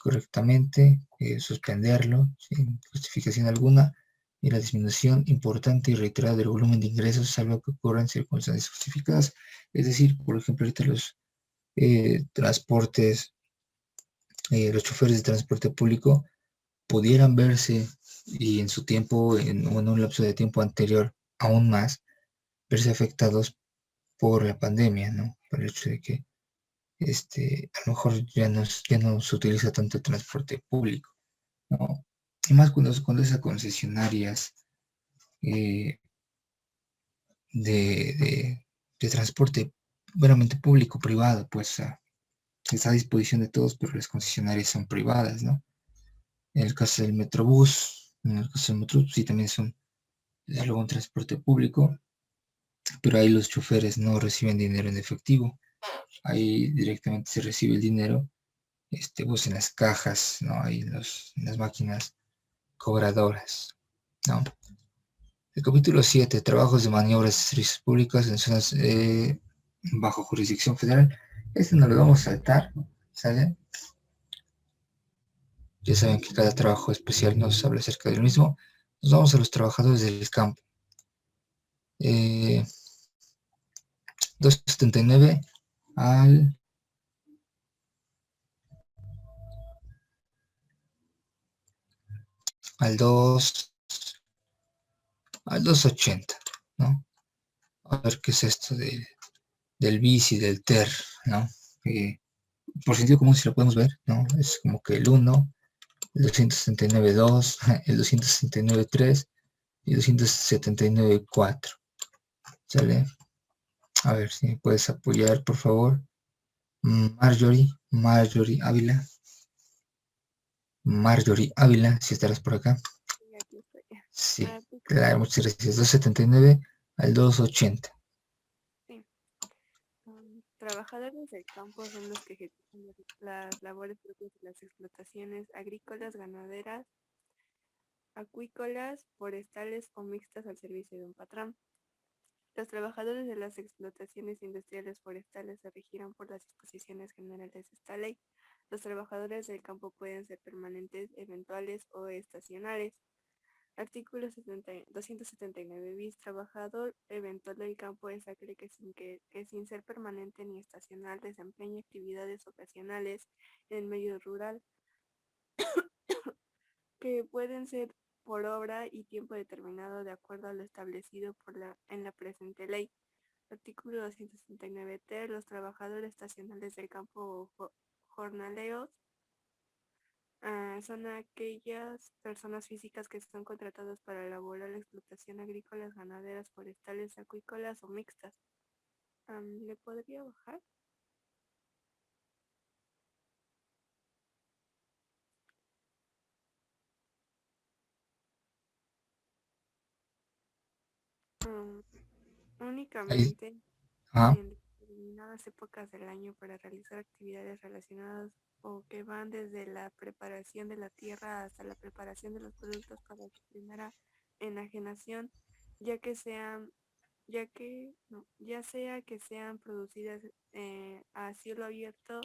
correctamente, suspenderlo sin justificación alguna, y la disminución importante y reiterada del volumen de ingresos, salvo que ocurran circunstancias justificadas. Es decir, por ejemplo, ahorita los transportes, los choferes de transporte público pudieran verse, y en su tiempo, en un lapso de tiempo anterior, aún más, verse afectados por la pandemia, ¿no? Por el hecho de que a lo mejor ya no se utiliza tanto el transporte público, ¿no? Y más cuando es a concesionarias eh, de transporte meramente público-privado, pues está a disposición de todos, pero las concesionarias son privadas, ¿no? En el caso del Metrobús, sí también son desde luego un transporte público, pero ahí los choferes no reciben dinero en efectivo, ahí directamente se recibe el dinero pues en las cajas, ¿no? Ahí en las máquinas cobradoras, ¿no? El capítulo 7, trabajos de maniobras de servicios públicos en zonas bajo jurisdicción federal. No lo vamos a saltar, ¿sale? Ya saben que cada trabajo especial nos habla acerca del mismo. Nos vamos a los trabajadores del campo. 279 al 280, ¿no? A ver qué es esto del bis y del ter, ¿no? Por sentido común si lo podemos ver, ¿no? Es como que el 1, el 279.2, el 279.3 y 279.4. ¿Sale? A ver si me puedes apoyar, por favor. Marjorie Ávila. Marjorie Ávila, si estarás por acá. Sí, aquí estoy. Sí, claro, muchas gracias. 279 al 280. Sí. Trabajadores del campo son los que ejecutan las labores propias de las explotaciones agrícolas, ganaderas, acuícolas, forestales o mixtas al servicio de un patrón. Los trabajadores de las explotaciones industriales forestales se regirán por las disposiciones generales de esta ley. Los trabajadores del campo pueden ser permanentes, eventuales o estacionales. Artículo 279 bis. Trabajador eventual del campo es aquel que sin ser permanente ni estacional desempeña actividades ocasionales en el medio rural, que pueden ser por obra y tiempo determinado de acuerdo a lo establecido en la presente ley. Artículo 269 ter. Los trabajadores estacionales del campo o jornaleros son aquellas personas físicas que son contratadas para elaborar la explotación agrícolas, ganaderas, forestales, acuícolas o mixtas. ¿Le podría bajar? Únicamente en determinadas épocas del año para realizar actividades relacionadas o que van desde la preparación de la tierra hasta la preparación de los productos para su primera enajenación, ya sea que sean producidas a cielo abierto,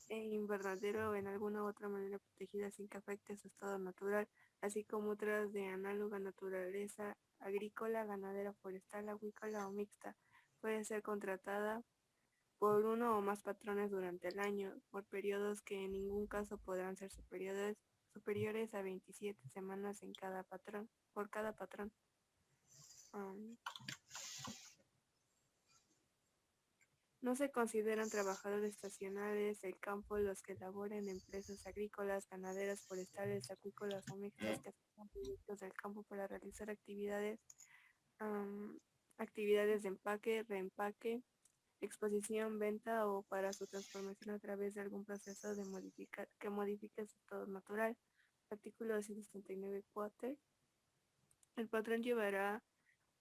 en invernadero o en alguna otra manera protegida sin que afecte su estado natural, así como otras de análoga naturaleza agrícola, ganadera, forestal, acuícola o mixta. Puede ser contratada por uno o más patrones durante el año, por periodos que en ningún caso podrán ser superiores a 27 semanas por cada patrón. No se consideran trabajadores estacionales del campo los que laboren en empresas agrícolas, ganaderas, forestales, acuícolas o mixtas que hacen proyectos del campo para realizar actividades de empaque, reempaque, exposición, venta o para su transformación a través de algún proceso que modifique su estado natural. Artículo 239 cuatro. El patrón llevará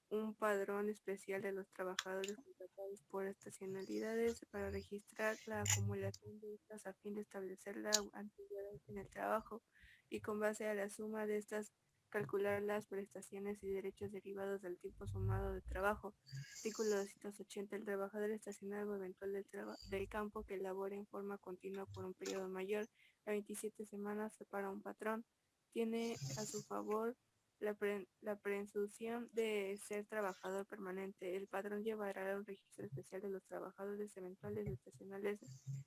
un padrón especial de los trabajadores contratados por estacionalidades para registrar la acumulación de estas a fin de establecer la antigüedad en el trabajo y con base a la suma de estas calcular las prestaciones y derechos derivados del tiempo sumado de trabajo. Artículo 280. El trabajador estacional o eventual del campo que labore en forma continua por un periodo mayor a 27 semanas para un patrón tiene a su favor la presunción de ser trabajador permanente. El patrón llevará un registro especial de los trabajadores eventuales estacionales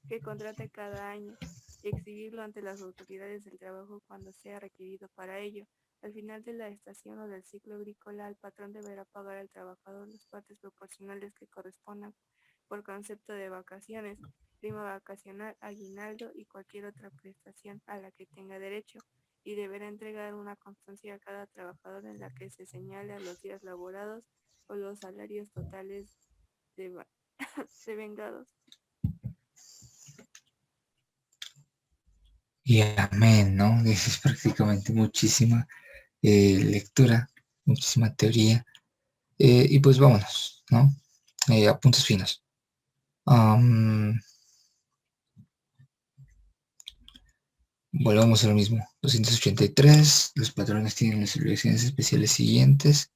que contrate cada año y exhibirlo ante las autoridades del trabajo cuando sea requerido para ello. Al final de la estación o del ciclo agrícola, el patrón deberá pagar al trabajador las partes proporcionales que correspondan por concepto de vacaciones, prima vacacional, aguinaldo y cualquier otra prestación a la que tenga derecho, y deberá entregar una constancia a cada trabajador en la que se señale a los días laborados o los salarios totales devengados. Y amén, ¿no? Es prácticamente muchísima lectura, muchísima teoría. Y pues vámonos, ¿no? Apuntes finos. Volvamos a lo mismo. 283. Los patrones tienen las obligaciones especiales siguientes.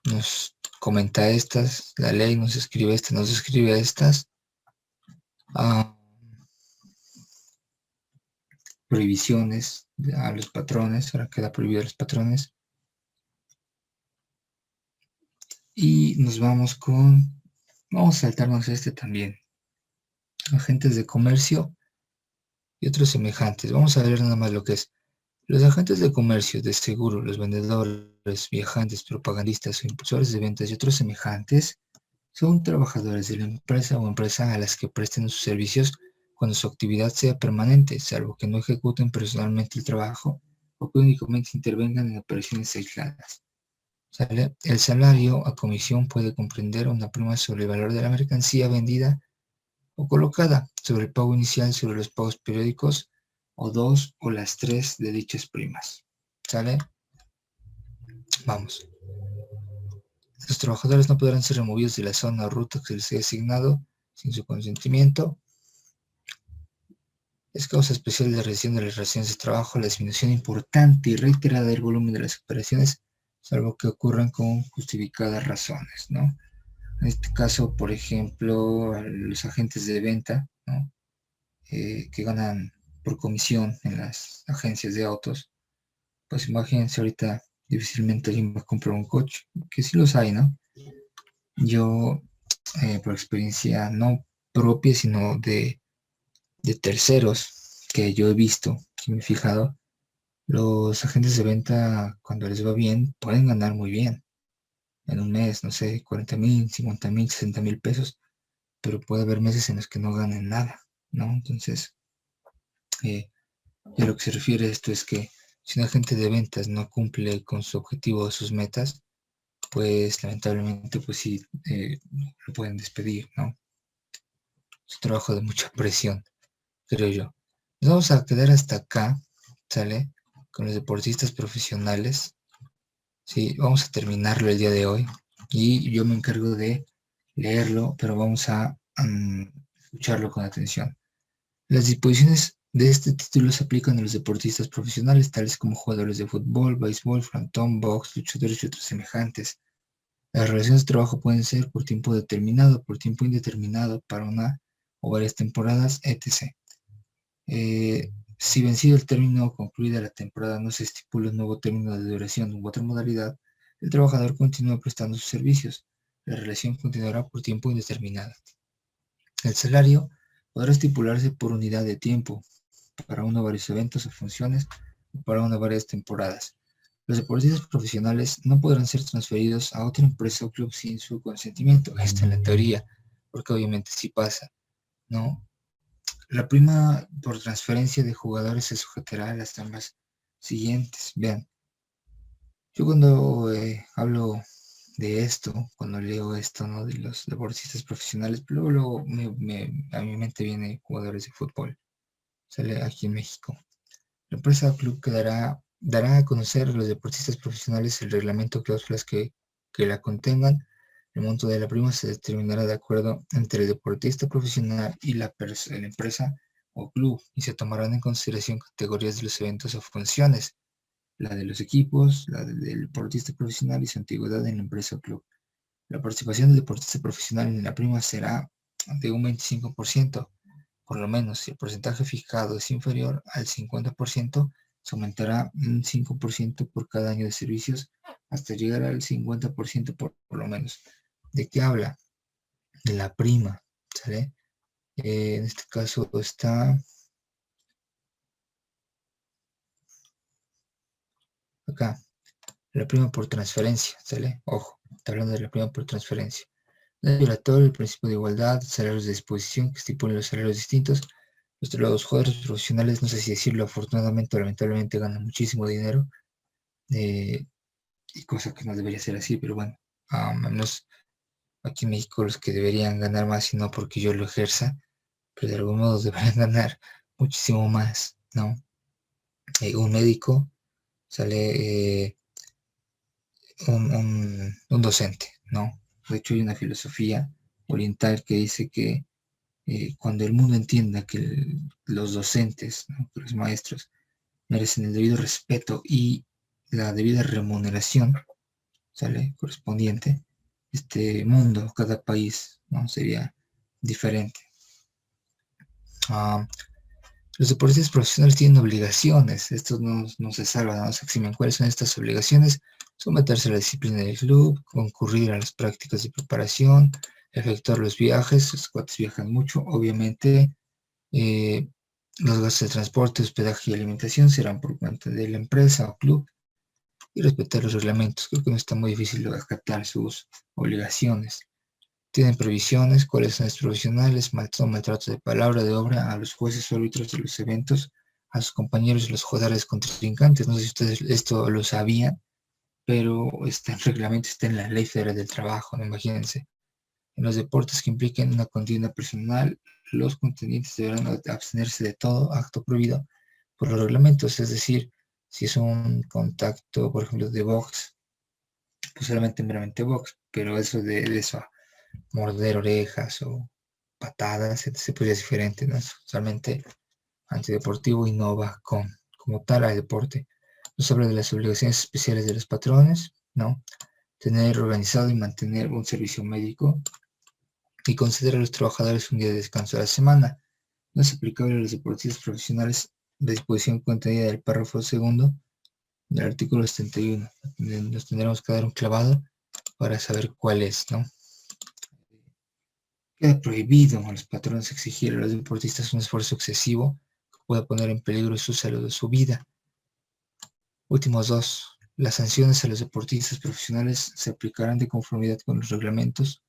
Nos comenta estas. La ley nos escribe estas, nos escribe estas. Prohibiciones a los patrones. Ahora queda prohibido a los patrones. Y nos vamos con... Vamos a saltarnos este también. Agentes de comercio y otros semejantes. Vamos a ver nada más lo que es. Los agentes de comercio, de seguro, los vendedores, viajantes, propagandistas o impulsores de ventas y otros semejantes son trabajadores de la empresa o empresa a las que presten sus servicios cuando su actividad sea permanente, salvo que no ejecuten personalmente el trabajo o que únicamente intervengan en operaciones aisladas. ¿Sale? El salario a comisión puede comprender una prima sobre el valor de la mercancía vendida o colocada, sobre el pago inicial, sobre los pagos periódicos, o dos o las tres de dichas primas. ¿Sale? Vamos. Los trabajadores no podrán ser removidos de la zona o ruta que se les haya asignado sin su consentimiento. Es causa especial de la reducción de las relaciones de trabajo la disminución importante y reiterada del volumen de las operaciones, salvo que ocurran con justificadas razones, ¿no? En este caso, por ejemplo, los agentes de venta, ¿no? Que ganan por comisión en las agencias de autos, pues imagínense ahorita difícilmente alguien va a comprar un coche, que sí los hay, ¿no? Yo, por experiencia no propia, sino de terceros que yo he visto, que me he fijado, los agentes de venta cuando les va bien pueden ganar muy bien. En un mes, no sé, 40,000, 50,000, 60,000 pesos, pero puede haber meses en los que no ganen nada, ¿no? Entonces, a lo que se refiere esto es que si un agente de ventas no cumple con su objetivo o sus metas, pues lamentablemente, pues sí, lo pueden despedir, ¿no? Es un trabajo de mucha presión, creo yo. Nos vamos a quedar hasta acá, ¿sale? Con los deportistas profesionales. Sí, vamos a terminarlo el día de hoy y yo me encargo de leerlo, pero vamos a escucharlo con atención. Las disposiciones de este título se aplican a los deportistas profesionales, tales como jugadores de fútbol, béisbol, frontón, box, luchadores y otros semejantes. Las relaciones de trabajo pueden ser por tiempo determinado, por tiempo indeterminado, para una o varias temporadas, etc. Si vencido el término o concluida la temporada no se estipula un nuevo término de duración u otra modalidad, el trabajador continúa prestando sus servicios. La relación continuará por tiempo indeterminado. El salario podrá estipularse por unidad de tiempo, para uno o varios eventos o funciones, o para una o varias temporadas. Los deportistas profesionales no podrán ser transferidos a otra empresa o club sin su consentimiento. Esto en la teoría, porque obviamente sí pasa, ¿no? La prima por transferencia de jugadores se sujetará a las normas siguientes. Vean, yo cuando hablo de esto, cuando leo esto, ¿no? De los deportistas profesionales, luego a mi mente viene jugadores de fútbol, sale aquí en México. La empresa o club dará a conocer a los deportistas profesionales el reglamento, cláusulas que la contengan. El monto de la prima se determinará de acuerdo entre el deportista profesional y la empresa o club, y se tomarán en consideración categorías de los eventos o funciones, la de los equipos, la del deportista profesional y su antigüedad en la empresa o club. La participación del deportista profesional en la prima será de un 25%, por lo menos. Si el porcentaje fijado es inferior al 50%, se aumentará un 5% por cada año de servicios hasta llegar al 50% por lo menos. ¿De qué habla? De la prima, ¿sale? En este caso está acá, la prima por transferencia, ¿sale? Ojo, está hablando de la prima por transferencia. No es violatorio el principio de igualdad, salarios de disposición que estipulan los salarios distintos. Los jugadores profesionales, no sé si decirlo, afortunadamente o lamentablemente ganan muchísimo dinero, y cosa que no debería ser así, pero bueno, menos aquí en México los que deberían ganar más, y no porque yo lo ejerza, pero de algún modo deberían ganar muchísimo más, ¿no? Un médico sale un docente, ¿no? De hecho hay una filosofía oriental que dice que cuando el mundo entienda que los docentes, ¿no? Que los maestros merecen el debido respeto y la debida remuneración, ¿sale? Correspondiente, este mundo, cada país, ¿no? Sería diferente. Los deportistas profesionales tienen obligaciones, estos no se salvan, no se eximen. ¿Cuáles son estas obligaciones? Someterse a la disciplina del club, concurrir a las prácticas de preparación, efectuar los viajes. Los cuates viajan mucho, obviamente. Los gastos de transporte, hospedaje y alimentación serán por cuenta de la empresa o club, y respetar los reglamentos. Creo que no está muy difícil acatar sus obligaciones. Tienen previsiones, cuáles son los profesionales, maltrato de palabra, de obra, a los jueces o árbitros de los eventos, a sus compañeros y los jugadores contrincantes. No sé si ustedes esto lo sabían, pero está en reglamento, está en la Ley Federal del Trabajo, ¿no? Imagínense. En los deportes que impliquen una contienda personal, los contendientes deberán abstenerse de todo acto prohibido por los reglamentos. Es decir, si es un contacto, por ejemplo, de box, pues solamente meramente box, pero eso de eso a morder orejas o patadas, etc., pues ya es diferente, ¿no? Es totalmente antideportivo y no va como tal al deporte. Nos habla de las obligaciones especiales de los patrones, ¿no? Tener organizado y mantener un servicio médico y conceder a los trabajadores un día de descanso a la semana. No es aplicable a los deportistas profesionales. La disposición contenida del párrafo segundo del artículo 71. Nos tendremos que dar un clavado para saber cuál es, ¿no? Queda prohibido a los patrones exigir a los deportistas un esfuerzo excesivo que pueda poner en peligro su salud o su vida. Últimos dos. Las sanciones a los deportistas profesionales se aplicarán de conformidad con los reglamentos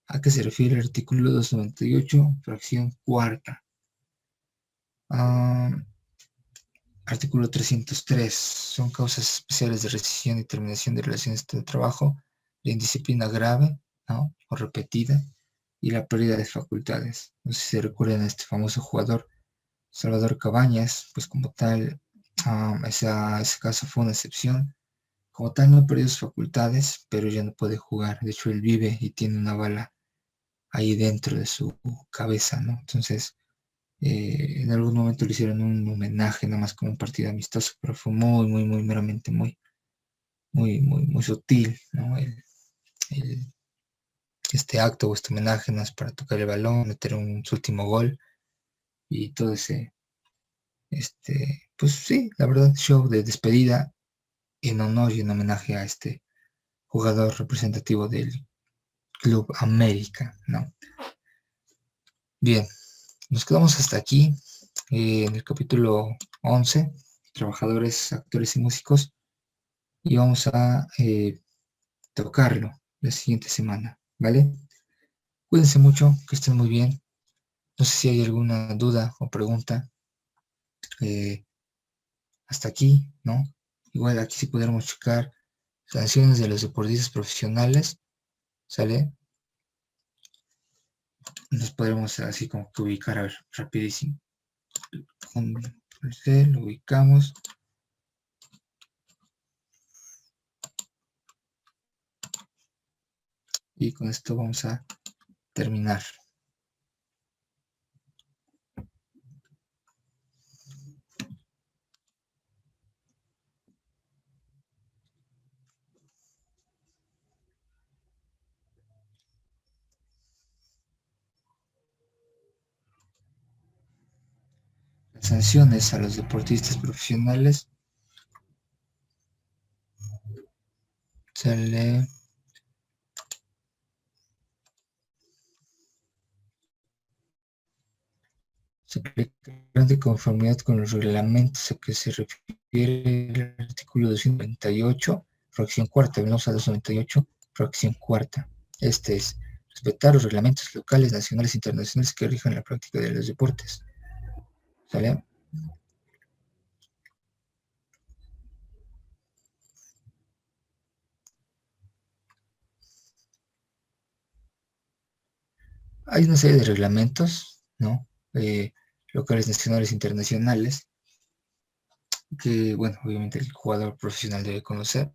a que se refiere el artículo 298, fracción cuarta. Artículo 303. Son causas especiales de rescisión y terminación de relaciones de trabajo, la indisciplina grave, ¿no? O repetida, y la pérdida de facultades. No sé si se recuerdan a este famoso jugador Salvador Cabañas, pues como tal, ese caso fue una excepción. Como tal no perdió sus facultades, pero ya no puede jugar. De hecho, él vive y tiene una bala ahí dentro de su cabeza, ¿no? Entonces, en algún momento le hicieron un homenaje, nada más como un partido amistoso, pero fue muy meramente muy sutil, ¿no? Este acto o este homenaje no es para tocar el balón, meter su último gol y todo ese, pues sí, la verdad, show de despedida en honor y en homenaje a este jugador representativo del Club América, ¿no? Bien, nos quedamos hasta aquí en el capítulo 11, trabajadores, actores y músicos. y vamos a tocarlo la siguiente semana, ¿vale? Cuídense mucho, que estén muy bien. No sé si hay alguna duda o pregunta. Hasta aquí, ¿no? Igual aquí sí podremos checar sanciones de los deportistas profesionales, ¿sale? Nos podremos así como que ubicar, a ver, rapidísimo. Lo ubicamos. Y con esto vamos a terminar. Las sanciones a los deportistas profesionales. Sale. Se aplicarán de conformidad con los reglamentos a que se refiere el artículo 298, fracción cuarta, venimos a 298, fracción cuarta. Este es respetar los reglamentos locales, nacionales e internacionales que rijan la práctica de los deportes. ¿Sale? Hay una serie de reglamentos, ¿no? Locales, nacionales e internacionales, que, bueno, obviamente el jugador profesional debe conocer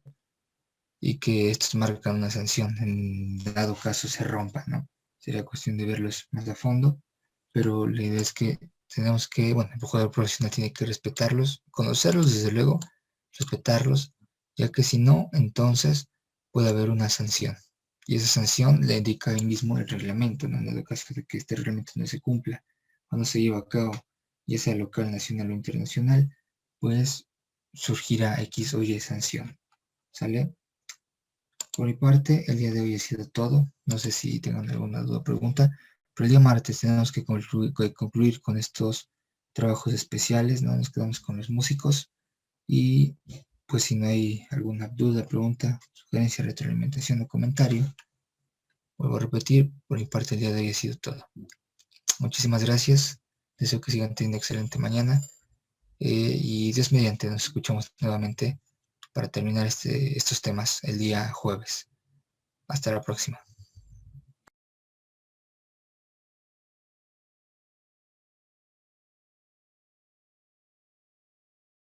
y que estos marcan una sanción en dado caso se rompa, ¿no? Sería cuestión de verlos más a fondo, pero la idea es que tenemos que, bueno, el jugador profesional tiene que respetarlos, conocerlos desde luego, respetarlos, ya que si no, entonces puede haber una sanción. Y esa sanción le indica ahí mismo el reglamento, ¿no? En dado caso de que este reglamento no se cumpla, cuando se lleva a cabo, ya sea local, nacional o internacional, pues surgirá X o Y sanción. ¿Sale? Por mi parte, el día de hoy ha sido todo. No sé si tengan alguna duda o pregunta, pero el día martes tenemos que concluir con estos trabajos especiales, ¿no? Nos quedamos con los músicos y pues si no hay alguna duda, pregunta, sugerencia, retroalimentación o comentario, vuelvo a repetir, por mi parte el día de hoy ha sido todo. Muchísimas gracias, deseo que sigan teniendo excelente mañana y Dios mediante nos escuchamos nuevamente para terminar estos temas el día jueves. Hasta la próxima.